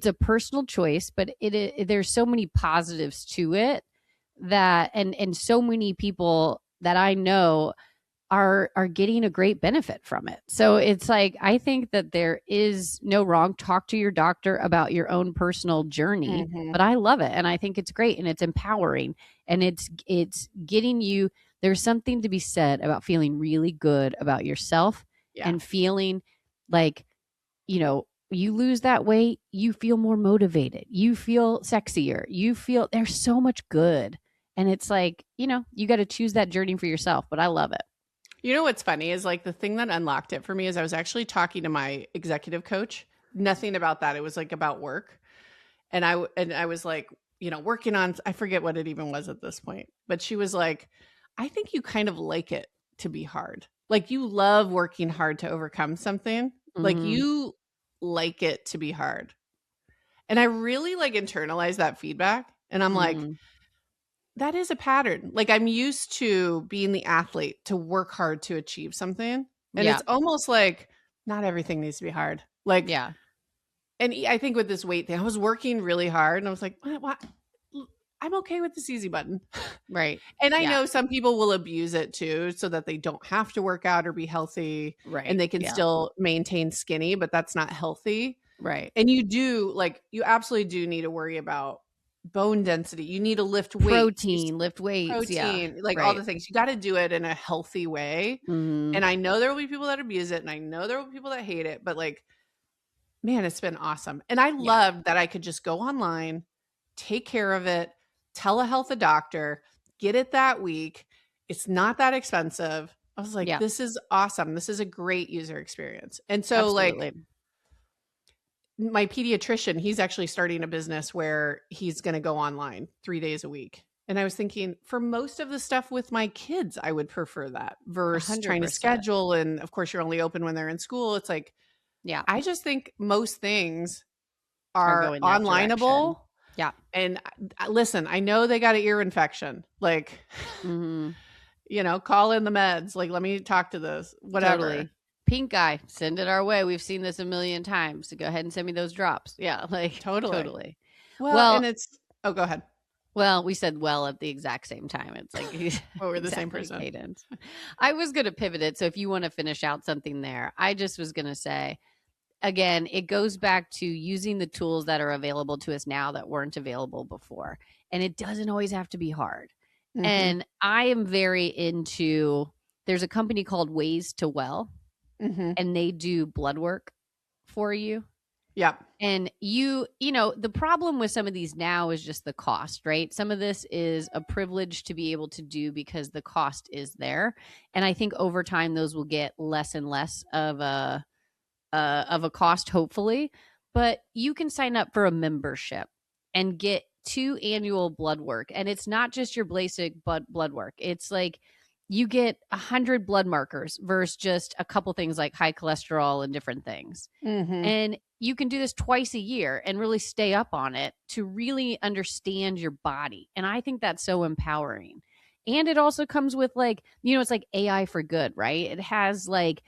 a personal choice, but there's so many positives to it that, and so many people that I know are getting a great benefit from it. So it's like, I think that there is no wrong. Talk to your doctor about your own personal journey, but I love it. And I think it's great and it's empowering and it's getting you, there's something to be said about feeling really good about yourself and feeling like, you know, you lose that weight, you feel more motivated, you feel sexier, you feel there's so much good. And it's like, you know, you got to choose that journey for yourself, but I love it. You know what's funny is like the thing that unlocked it for me is I was actually talking to my executive coach. Nothing about that. It was like about work. And I was like, you know, working on, I forget what it even was at this point, but she was like, I think you kind of like it to be hard. Like you love working hard to overcome something. Like you like it to be hard. And I really like internalized that feedback. And I'm like, that is a pattern. Like I'm used to being the athlete to work hard to achieve something. And it's almost like not everything needs to be hard. Like, and I think with this weight thing, I was working really hard and I was like, what? I'm okay with this easy button. Right. And I know some people will abuse it too, so that they don't have to work out or be healthy. Right. And they can still maintain skinny, but that's not healthy. Right. And you absolutely do need to worry about bone density. You need to lift weights. Lift weights. Protein, like all the things. You got to do it in a healthy way. And I know there will be people that abuse it and I know there will be people that hate it, but like, man, it's been awesome. And I loved that I could just go online, take care of it, telehealth a doctor, get it that week. It's not that expensive. I was like, this is awesome. This is a great user experience. And so like my pediatrician, he's actually starting a business where he's going to go online 3 days a week. And I was thinking, for most of the stuff with my kids, I would prefer that versus trying to 100%. schedule. And of course, you're only open when they're in school. It's like, Yeah. I just think most things Are are going that direction. onlineable. Yeah. And listen, I know they got an ear infection. Like, Mm-hmm. call in the meds. Like, let me talk to this, whatever. Totally. Pink eye, send it our way. We've seen this a million times. So go ahead and send me those drops. Yeah, like totally. Well, and go ahead. Well, we said well at the exact same time. It's like we're the same person. Cadence. I was going to pivot it. So if you want to finish out something there, I just was going to say, again, it goes back to using the tools that are available to us now that weren't available before. And it doesn't always have to be hard. Mm-hmm. And I am very into, there's a company called Ways to Well, and they do blood work for you. Yeah. And the problem with some of these now is just the cost, right? Some of this is a privilege to be able to do because the cost is there. And I think over time, those will get less and less of a cost, hopefully. But you can sign up for a membership and get 2 annual blood work. And it's not just your basic blood work. It's like you get 100 blood markers versus just a couple things like high cholesterol and different things. And you can do this twice a year and really stay up on it to really understand your body. And I think that's so empowering. And it also comes with it's like AI for good, right? It has like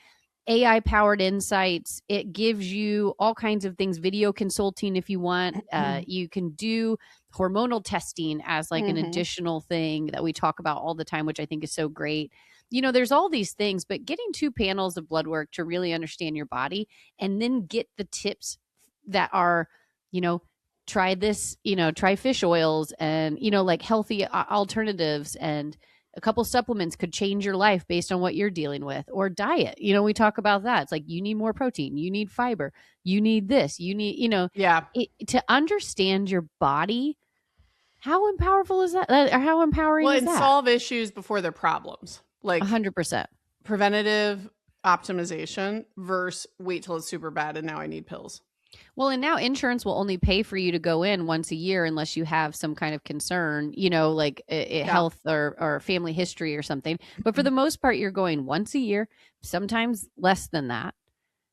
AI powered insights. It gives you all kinds of things, video consulting if you want. You can do hormonal testing as like an additional thing that we talk about all the time, which I think is so great. There's all these things, but getting 2 panels of blood work to really understand your body and then get the tips that are, try this, try fish oils and, like healthy alternatives, and a couple supplements could change your life based on what you're dealing with, or diet. We talk about that. It's like, you need more protein, you need fiber, you need this, you need, to understand your body. How powerful is that? Or how empowering is that? Well, and solve issues before they're problems. Like 100%. Preventative optimization versus wait till it's super bad and now I need pills. Well, and now insurance will only pay for you to go in once a year unless you have some kind of concern, like health or family history or something. But for the most part, you're going once a year, sometimes less than that.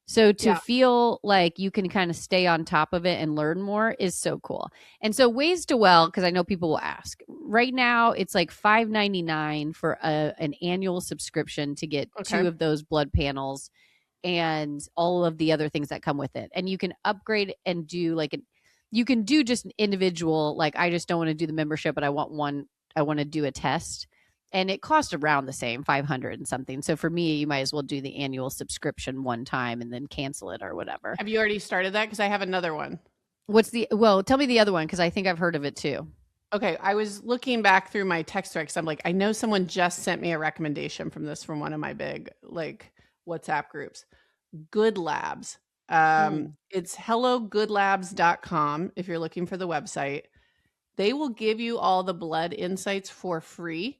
So to feel like you can kind of stay on top of it and learn more is so cool. And so Ways to Well, because I know people will ask, right now it's like $5.99 for an annual subscription to get 2 of those blood panels and all of the other things that come with it. And you can upgrade and do you can do just an individual, like, I just don't want to do the membership, but I want to do a test. And it costs around the same, 500 and something. So for me, you might as well do the annual subscription one time and then cancel it or whatever. Have you already started that? Because I have another one. Tell me the other one, because I think I've heard of it too. Okay. I was looking back through my text thread because I'm like, I know someone just sent me a recommendation from one of my big WhatsApp groups. Good Labs. It's hellogoodlabs.com if you're looking for the website. They will give you all the blood insights for free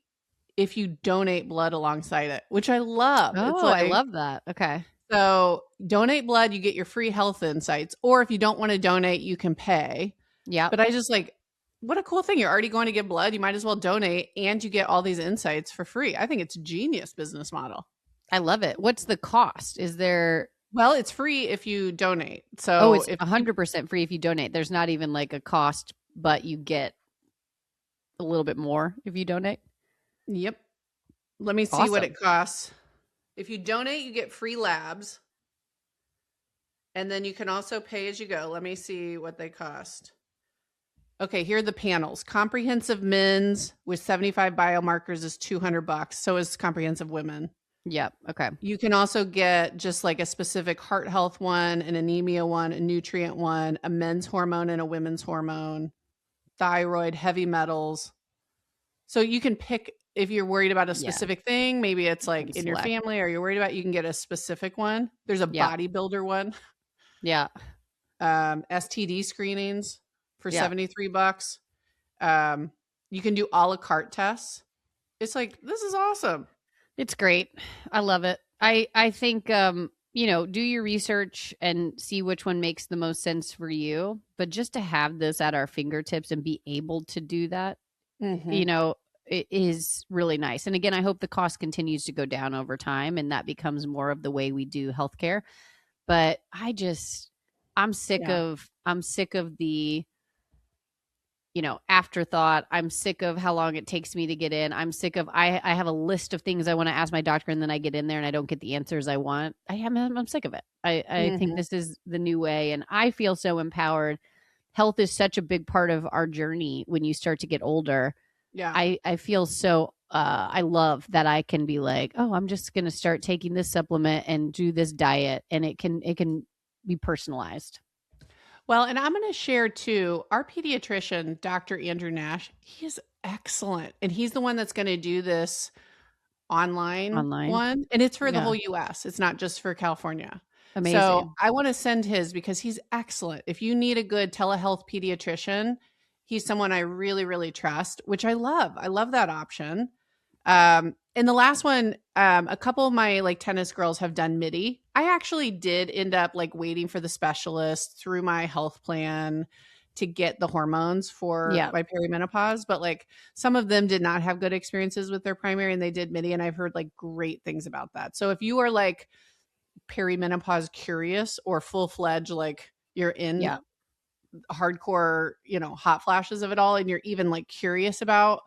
if you donate blood alongside it, which I love. Oh, I love that. Okay. So donate blood, you get your free health insights. Or if you don't want to donate, you can pay. Yeah. But I just what a cool thing. You're already going to give blood. You might as well donate and you get all these insights for free. I think it's a genius business model. I love it. What's the cost? Is there... Well, it's free if you donate. So it's 100% free if you donate. There's not even like a cost, but you get a little bit more if you donate. Yep. Let me see what it costs. If you donate, you get free labs. And then you can also pay as you go. Let me see what they cost. Okay, here are the panels. Comprehensive men's with 75 biomarkers is $200. So is comprehensive women. Yep. Okay. You can also get just like a specific heart health one, an anemia one, a nutrient one, a men's hormone and a women's hormone, thyroid, heavy metals. So you can pick if you're worried about a specific thing. Maybe it's like in your family, or you're worried about, you can get a specific one. There's a bodybuilder one. Yeah. STD screenings for $73. You can do a la carte tests. It's like, this is awesome. It's great. I love it. I think, do your research and see which one makes the most sense for you. But just to have this at our fingertips and be able to do that you know, it is really nice. And again, I hope the cost continues to go down over time and that becomes more of the way we do healthcare. But I'm sick Yeah. of the, afterthought. I'm sick of how long it takes me to get in. I'm sick of I have a list of things I want to ask my doctor, and then I get in there and I don't get the answers I want. I'm sick of it. I think Mhm. this is the new way, and I feel so empowered. Health is such a big part of our journey when you start to get older. Yeah. I feel so I love that I can be like, oh, I'm just gonna start taking this supplement and do this diet, and it can be personalized. Well, and I'm going to share too, our pediatrician, Dr. Andrew Nash, he is excellent. And he's the one that's going to do this online Online. one. And it's for the Yeah. whole US. It's not just for California. So Amazing. I want to send his because he's excellent. If you need a good telehealth pediatrician, he's someone I really, really trust, which I love. I love that option. And the last one, a couple of my like tennis girls have done MIDI. I actually did end up like waiting for the specialist through my health plan to get the hormones for Yeah. my perimenopause, but like some of them did not have good experiences with their primary and they did MIDI, and I've heard like great things about that. So if you are like perimenopause curious or full-fledged, like you're in Yeah. hardcore, hot flashes of it all, and you're even like curious about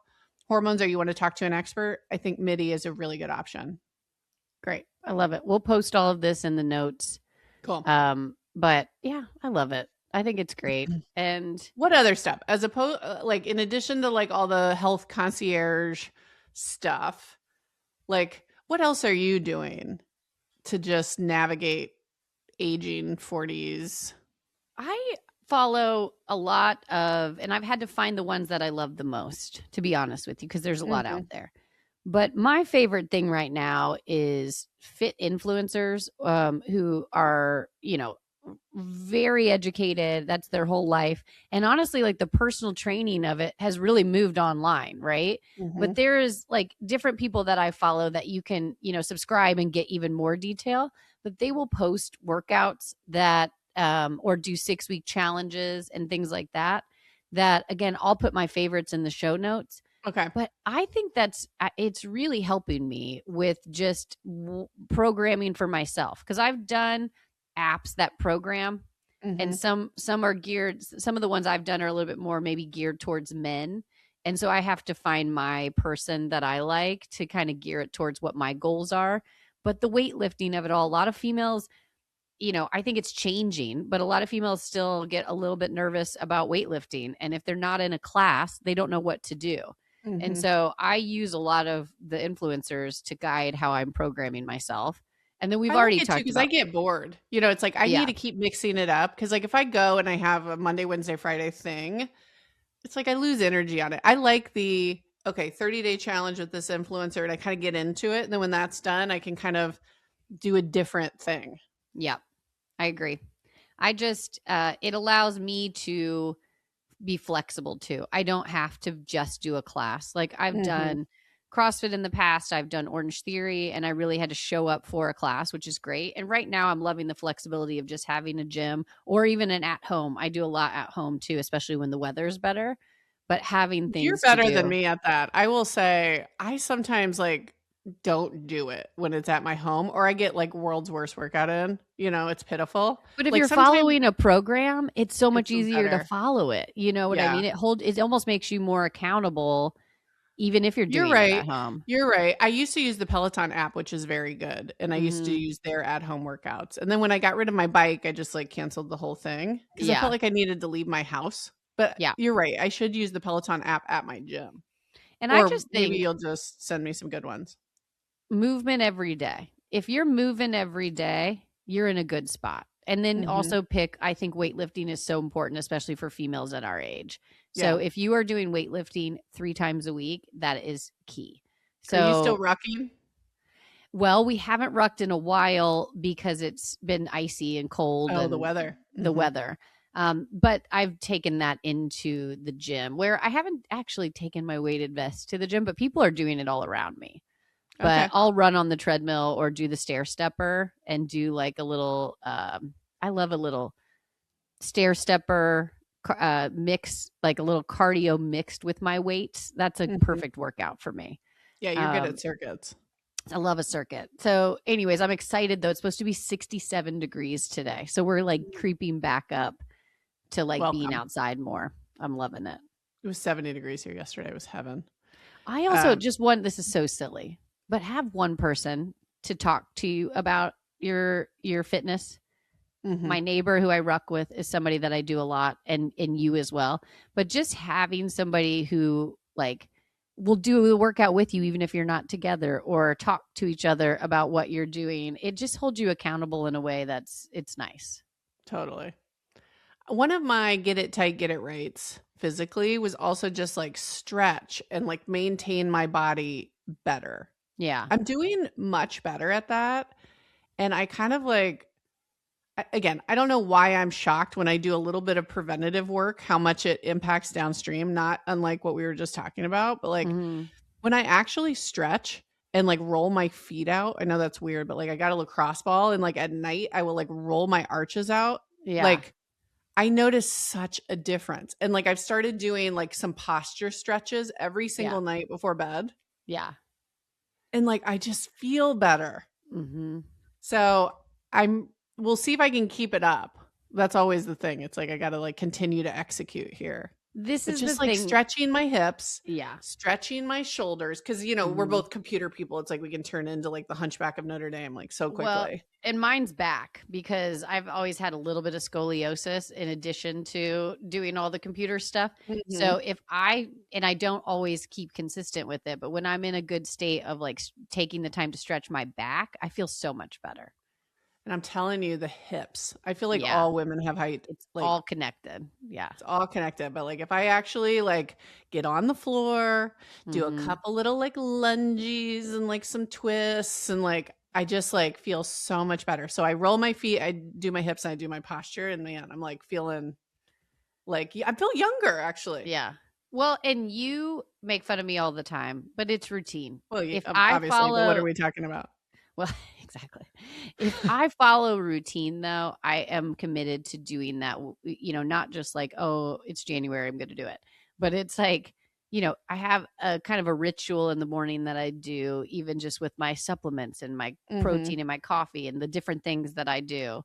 hormones or you want to talk to an expert, I think MIDI is a really good option. Great. I love it. We'll post all of this in the notes. Cool. But yeah, I love it. I think it's great. And What other stuff as opposed like in addition to like all the health concierge stuff, like what else are you doing to just navigate aging 40s? I follow a lot of, and I've had to find the ones that I love the most, to be honest with you, because there's a lot out Mhm. there. But my favorite thing right now is fit influencers who are, very educated. That's their whole life. And honestly, like the personal training of it has really moved online, right? But Mhm. there is like different people that I follow that you can, subscribe and get even more detail. But they will post workouts that, or do 6-week challenges and things like that. That again, I'll put my favorites in the show notes, Okay. but I think it's really helping me with just programming for myself because I've done apps that program, and Mhm. some are geared. Some of the ones I've done are a little bit more maybe geared towards men, and so I have to find my person that I like to kind of gear it towards what my goals are. But the weightlifting of it all, a lot of females, I think it's changing, but a lot of females still get a little bit nervous about weightlifting. And if they're not in a class, they don't know what to do. And Mhm. so I use a lot of the influencers to guide how I'm programming myself. And then we've I like already it too talked because I about, get bored. It's like I need yeah, to keep mixing it up because, like, if I go and I have a Monday, Wednesday, Friday thing, it's like I lose energy on it. I like the, okay, 30-day challenge with this influencer, and I kind of get into it. And then when that's done, I can kind of do a different thing. yeah, I agree. I just, it allows me to be flexible too. I don't have to just do a class. Like I've Mhm. done CrossFit in the past, I've done Orange Theory, and I really had to show up for a class, which is great. And right now I'm loving the flexibility of just having a gym or even an at home. I do a lot at home too, especially when the weather's better, but having You're things to better than do. me at that. I will say I sometimes like don't do it when it's at my home or I get like world's worst workout in. It's pitiful. But if Like you're sometimes following a program, it's so much it's easier to better. follow it. You know what I Yeah. mean? It almost makes you more accountable even if you're You're doing it at right. home. You're right. I used to use the Peloton app, which is very good, and I used to Mhm. use their at-home workouts, and then when I got rid of my bike, I just, like, canceled the whole thing because I felt Yeah. like I needed to leave my house, but Yeah. you're right, I should use the Peloton app at my gym, And I or just maybe think you'll just send me some good ones. movement every day. If you're moving every day, you're in a good spot. And then Mhm. also I think weightlifting is so important, especially for females at our age. So Yeah. if you are doing weightlifting 3 times a week, that is key. Are you still So, rucking? well, we haven't rucked in a while because it's been icy and cold Oh, the and weather. the Mhm. weather. But I've taken that into the gym where I haven't actually taken my weighted vest to the gym, but people are doing it all around me. But Okay. I'll run on the treadmill or do the stair stepper and do like a little I love a little stair stepper mix, like a little cardio mixed with my weights, that's a perfect workout for me. Yeah, you're good at circuits. I love a circuit. So anyways, I'm excited though. It's supposed to be 67 degrees today. So we're like creeping back up to like being outside more. I'm loving it. It was 70 degrees here yesterday. It was heaven. I also just want, this is so silly, but have one person to talk to you about your fitness. My neighbor who I ruck with is somebody that I do a lot, and you as well. But just having somebody who like will do the workout with you, even if you're not together, or talk to each other about what you're doing, it just holds you accountable in a way it's nice. Totally. One of my get it tight, get it rights physically was also just like stretch and like maintain my body better. Yeah. I'm doing much better at that. And I kind of like, again, I don't know why I'm shocked when I do a little bit of preventative work, how much it impacts downstream, not unlike what we were just talking about. But like when I actually stretch and like roll my feet out, I know that's weird, but like I got a lacrosse ball and like at night I will like roll my arches out. Yeah. Like I noticed such a difference. And like I've started doing like some posture stretches every single night before bed. Yeah. And like I just feel better. So we'll see if I can keep it up. That's always the thing. It's like I got to like continue to execute here. This is just the like thing. Stretching my hips, stretching my shoulders, because you know we're both computer people. It's like we can turn into like the Hunchback of Notre Dame like so quickly. Well, and mine's back because I've always had a little bit of scoliosis in addition to doing all the computer stuff. So if I don't always keep consistent with it, but when I'm in a good state of like taking the time to stretch my back, I feel so much better. And I'm telling you, the hips, I feel like all women have height. It's like, all connected. Yeah. It's all connected. But like if I actually like get on the floor, do a couple little like lunges and like some twists, and like I just like feel so much better. So I roll my feet, I do my hips, and I do my posture. And man, I'm like feeling like I feel younger actually. Yeah. Well, and you make fun of me all the time, but it's routine. Well, if obviously, but what are we talking about? Well, exactly. If I follow routine, though, I am committed to doing that, you know, not just like, oh, it's January, I'm going to do it. But it's like, you know, I have a kind of a ritual in the morning that I do, even just with my supplements and my protein and my coffee and the different things that I do.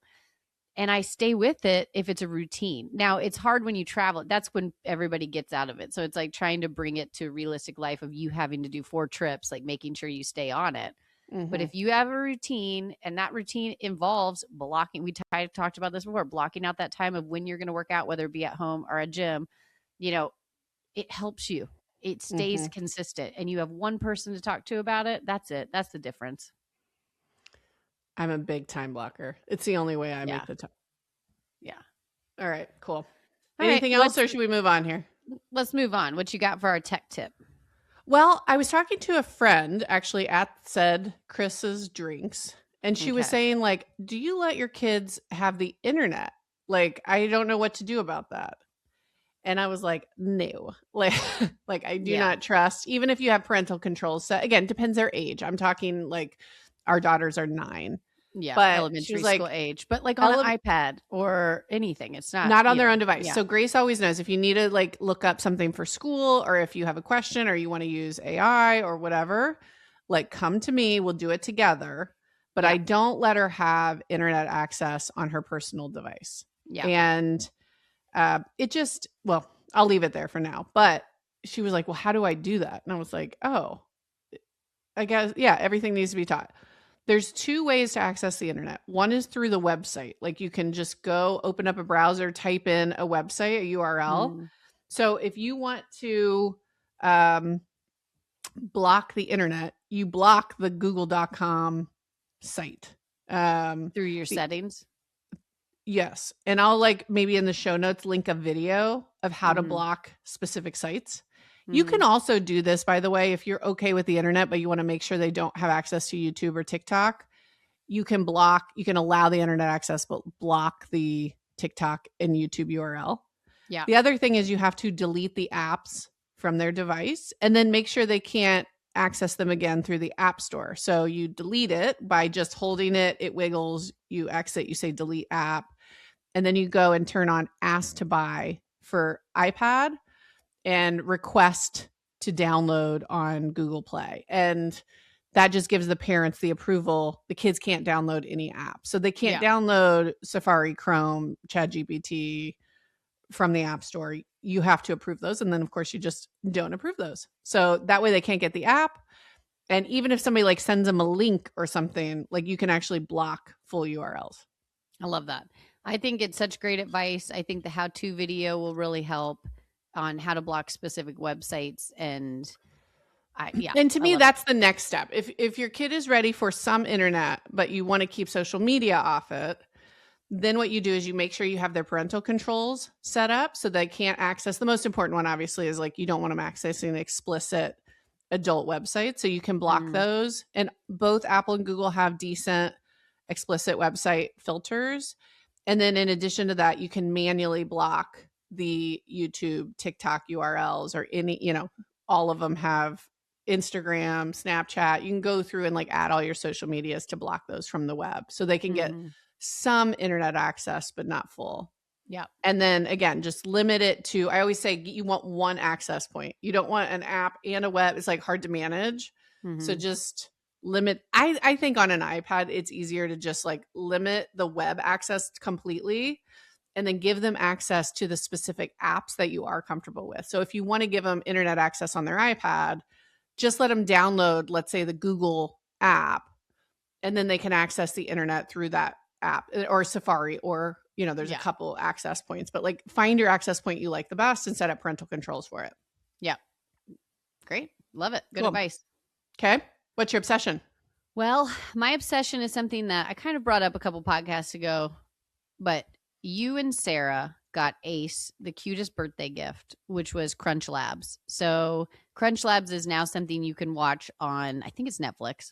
And I stay with it if it's a routine. Now, it's hard when you travel. That's when everybody gets out of it. So it's like trying to bring it to realistic life of you having to do 4 trips, like making sure you stay on it. But if you have a routine and that routine involves blocking, we talked about this before, blocking out that time of when you're going to work out, whether it be at home or a gym, you know, it helps you. It stays consistent and you have one person to talk to about it. That's it. That's the difference. I'm a big time blocker. It's the only way I make the time. Yeah. All right, cool. Anything else or should we move on here? Let's move on. What you got for our tech tip? Well, I was talking to a friend actually at said Chris's Drinks, and she was saying like, do you let your kids have the internet? Like, I don't know what to do about that. And I was like, no, like I do not trust, even if you have parental controls set. Again, depends their age. I'm talking like our daughters are 9. Yeah, but elementary school age, but like on an iPad or anything. It's not on their own device. Yeah. So Grace always knows if you need to like look up something for school, or if you have a question or you want to use AI or whatever, like come to me, we'll do it together. But I don't let her have internet access on her personal device. Yeah. And it just, well, I'll leave it there for now. But she was like, well, how do I do that? And I was like, oh, I guess, everything needs to be taught. There's 2 ways to access the internet. One is through the website. Like you can just go open up a browser, type in a website, a URL. So if you want to block the internet, you block the google.com site. Through your settings? Yes. And I'll like maybe in the show notes link a video of how to block specific sites. You can also do this, by the way, if you're okay with the internet, but you want to make sure they don't have access to YouTube or TikTok. You can allow the internet access, but block the TikTok and YouTube URL. Yeah. The other thing is you have to delete the apps from their device and then make sure they can't access them again through the app store. So you delete it by just holding it. It wiggles, you exit, you say delete app, and then you go and turn on ask to buy for iPad and request to download on Google Play. And that just gives the parents the approval. The kids can't download any app. So they can't download Safari, Chrome, ChatGPT from the App Store. You have to approve those. And then, of course, you just don't approve those. So that way they can't get the app. And even if somebody like sends them a link or something, like you can actually block full URLs. I love that. I think it's such great advice. I think the how-to video will really help on how to block specific websites. And and to me, that's the next step. If your kid is ready for some internet, but you want to keep social media off it, then what you do is you make sure you have their parental controls set up so they can't access. The most important one, obviously, is like you don't want them accessing explicit adult websites. So you can block those. And both Apple and Google have decent explicit website filters. And then in addition to that, you can manually block the YouTube, TikTok URLs or any, all of them have Instagram, Snapchat. You can go through and like add all your social medias to block those from the web so they can get some internet access, but not full. Yeah. And then again, just limit it to, I always say you want one access point. You don't want an app and a web. It's like hard to manage. So just limit. I think on an iPad, it's easier to just like limit the web access completely and then give them access to the specific apps that you are comfortable with. So if you want to give them internet access on their iPad, just let them download, let's say the Google app, and then they can access the internet through that app or Safari or, there's a couple access points, but like find your access point you like the best and set up parental controls for it. Yeah. Great. Love it. Good advice. Okay. What's your obsession? Well, my obsession is something that I kind of brought up a couple podcasts ago, but you and Sarah got Ace the cutest birthday gift, which was Crunch Labs. So Crunch Labs is now something you can watch on, I think it's Netflix.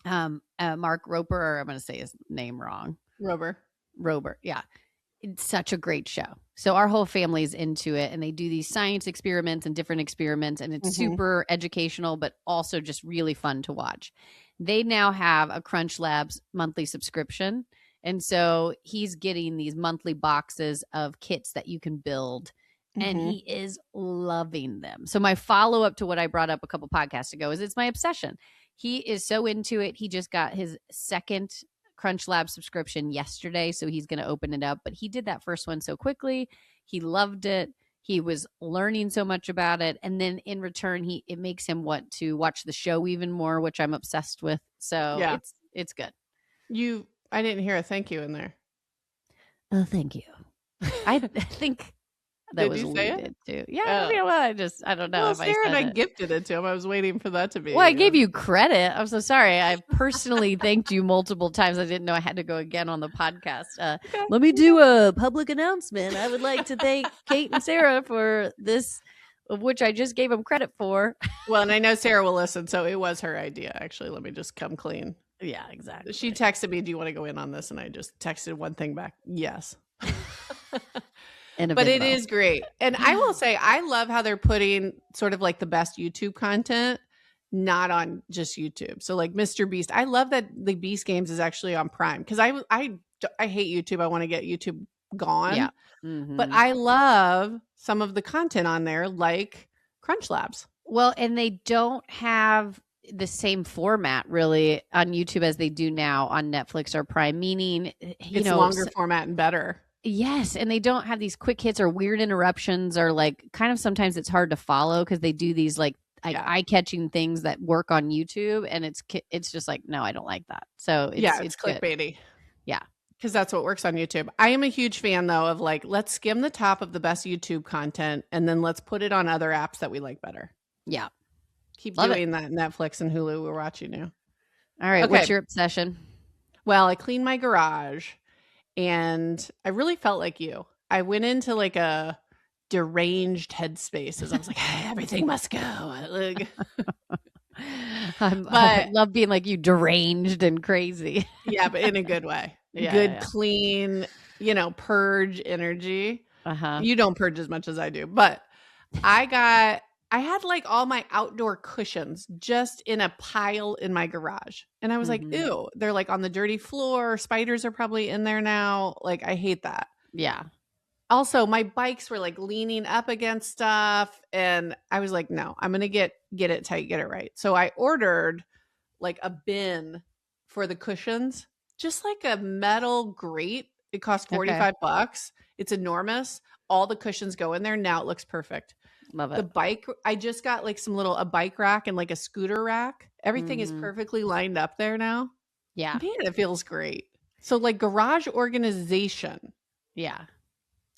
Mark Roper, or I'm going to say his name wrong. Rober. Yeah. It's such a great show. So our whole family's into it, and they do these science experiments and different experiments, and it's super educational, but also just really fun to watch. They now have a Crunch Labs monthly subscription. And so he's getting these monthly boxes of kits that you can build, and he is loving them. So my follow-up to what I brought up a couple podcasts ago is it's my obsession. He is so into it. He just got his second Crunch Lab subscription yesterday, so he's going to open it up. But he did that first one so quickly. He loved it. He was learning so much about it. And then in return, it makes him want to watch the show even more, which I'm obsessed with. So it's good. I didn't hear a thank you in there. Oh, thank you. I think that was alluded to. Yeah, I don't know. Well, if Sarah and I it. gifted it to him. I was waiting for that to be. Well, I gave you credit. I'm so sorry. I personally thanked you multiple times. I didn't know I had to go again on the podcast. Let me do a public announcement. I would like to thank Kate and Sarah for this, of which I just gave them credit for. Well, and I know Sarah will listen, so it was her idea. Actually, let me just come clean. Yeah, exactly. She texted me, "Do you want to go in on this?" And I just texted one thing back, "Yes." But it is great. And I will say, I love how they're putting sort of like the best YouTube content, not on just YouTube. So like Mr. Beast, I love that the Beast Games is actually on Prime because I hate YouTube. I want to get YouTube gone. Yeah. But I love some of the content on there, like Crunch Labs. Well, and they don't have the same format really on YouTube as they do now on Netflix or Prime, meaning it's longer format and better. Yes, and they don't have these quick hits or weird interruptions or like kind of sometimes it's hard to follow because they do these like eye-catching things that work on YouTube, and it's just like, no, I don't like that. So it's clickbaity. Yeah. Because that's what works on YouTube. I am a huge fan though of like, let's skim the top of the best YouTube content and then let's put it on other apps that we like better. Yeah. Keep doing that. Netflix and Hulu, we're watching you. All right. Okay. What's your obsession? Well, I cleaned my garage. And I really felt like you. I went into like a deranged headspace as I was like, hey, everything must go. I love being like you, deranged and crazy. Yeah, but in a good way. Clean, purge energy. You don't purge as much as I do. But I had like all my outdoor cushions just in a pile in my garage. And I was like, ew, they're like on the dirty floor. Spiders are probably in there now. Like, I hate that. Yeah. also my bikes were like leaning up against stuff. And I was like, no, I'm going to get it tight, get it right. So I ordered like a bin for the cushions, just like a metal grate. It cost $45. It's enormous. All the cushions go in there. Now it looks perfect. Love it. The bike, I just got like a bike rack and like a scooter rack. Everything is perfectly lined up there now. Yeah. Man, it feels great. So like garage organization. Yeah.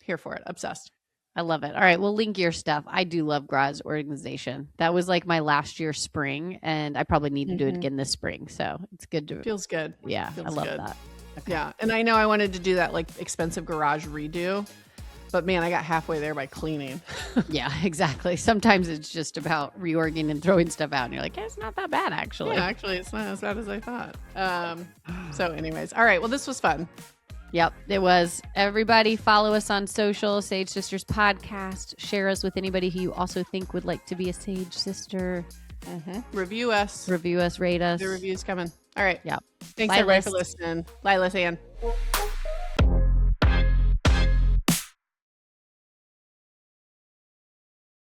Here for it. Obsessed. I love it. All right. We'll link your stuff. I do love garage organization. That was like my last year spring, and I probably need to do it again this spring. So it's good to. Feels good. Yeah. Feels I love good. that. Okay. Yeah. And I know I wanted to do that like expensive garage redo, but man, I got halfway there by cleaning. Yeah, exactly. Sometimes it's just about reorganizing and throwing stuff out, and you're like, it's not that bad, actually. Yeah, actually, it's not as bad as I thought. So anyways, all right. Well, this was fun. Yep, it was. Everybody follow us on social, Sage Sisters Podcast. Share us with anybody who you also think would like to be a Sage Sister. Review us. Review us, rate us. The review's coming. All right. Yep. Thanks everybody for listening. Lilas, Ann.